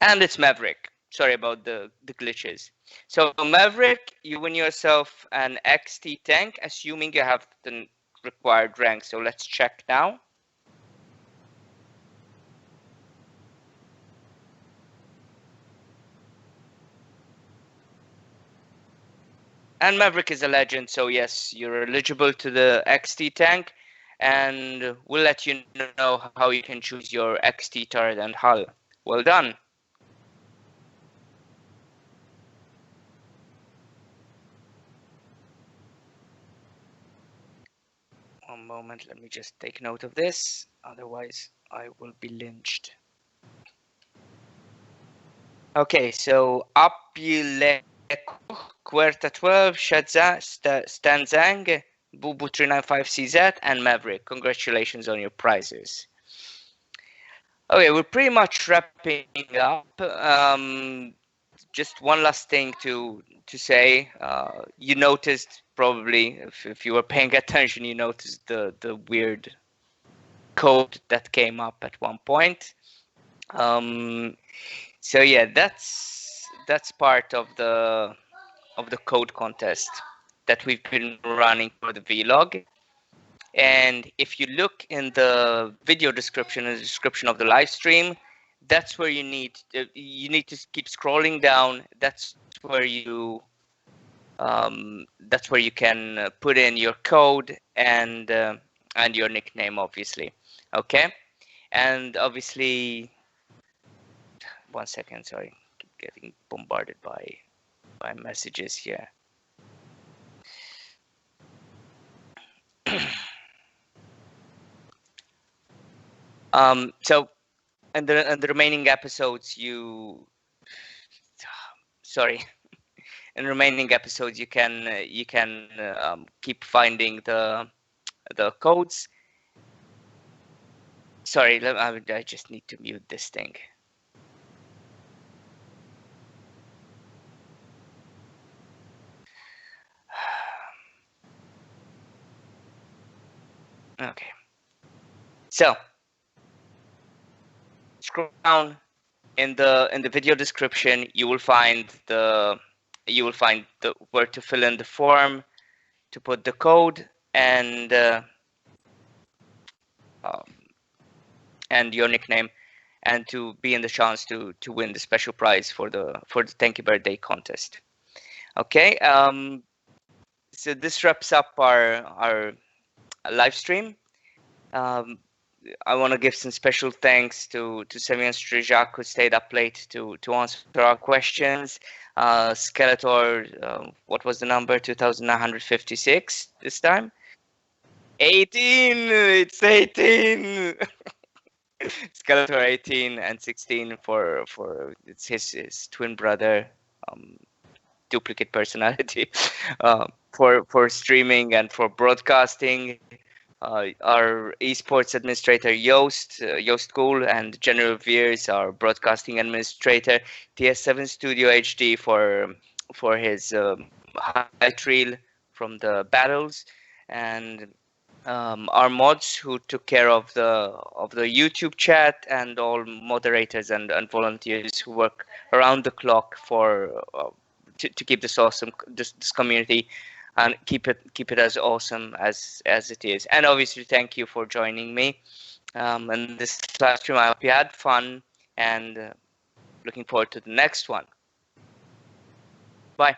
And it's Maverick. Sorry about the glitches. So Maverick, you win yourself an XT tank, assuming you have the required rank. So let's check now. And Maverick is a legend, so yes, you're eligible to the XT tank, and we'll let you know how you can choose your XT turret and hull. Well done. One moment, let me just take note of this, otherwise I will be lynched. Okay, so Apile Querta 12, Stanzang, Bubu 395CZ, and Maverick. Congratulations on your prizes. Okay, we're pretty much wrapping up. Just one last thing to say. You noticed probably, if you were paying attention, you noticed the weird code that came up at one point. So yeah, that's part of the code contest that we've been running for the vlog. And if you look in the video description, in the description of the live stream, that's where you need to keep scrolling down. That's where you can put in your code and your nickname, obviously. Okay, and obviously, one second, sorry, keep getting bombarded by messages here. So and the remaining episodes, sorry, in remaining episodes you can keep finding the codes. Sorry, I just need to mute this thing. Okay, so scroll down in the video description. You will find the where to fill in the form, to put the code, and your nickname, and to be in the chance to win the special prize for the Tanki Birthday contest. Okay, so this wraps up our live stream. I want to give some special thanks to Semyon Strizak, who stayed up late to answer our questions. Skeletor, what was the number? 2,956 this time. 18. It's 18. Skeletor 18 and 16 for it's his twin brother, duplicate personality, for streaming and for broadcasting. Our esports administrator Joost Kool, and General Veers, our broadcasting administrator. TS7 Studio HD for his highlight reel from the battles, and our mods who took care of the YouTube chat, and all moderators and volunteers who work around the clock for to keep this awesome this community and keep it as awesome as it is. And obviously, thank you for joining me in this live stream. I hope you had fun, and looking forward to the next one. Bye.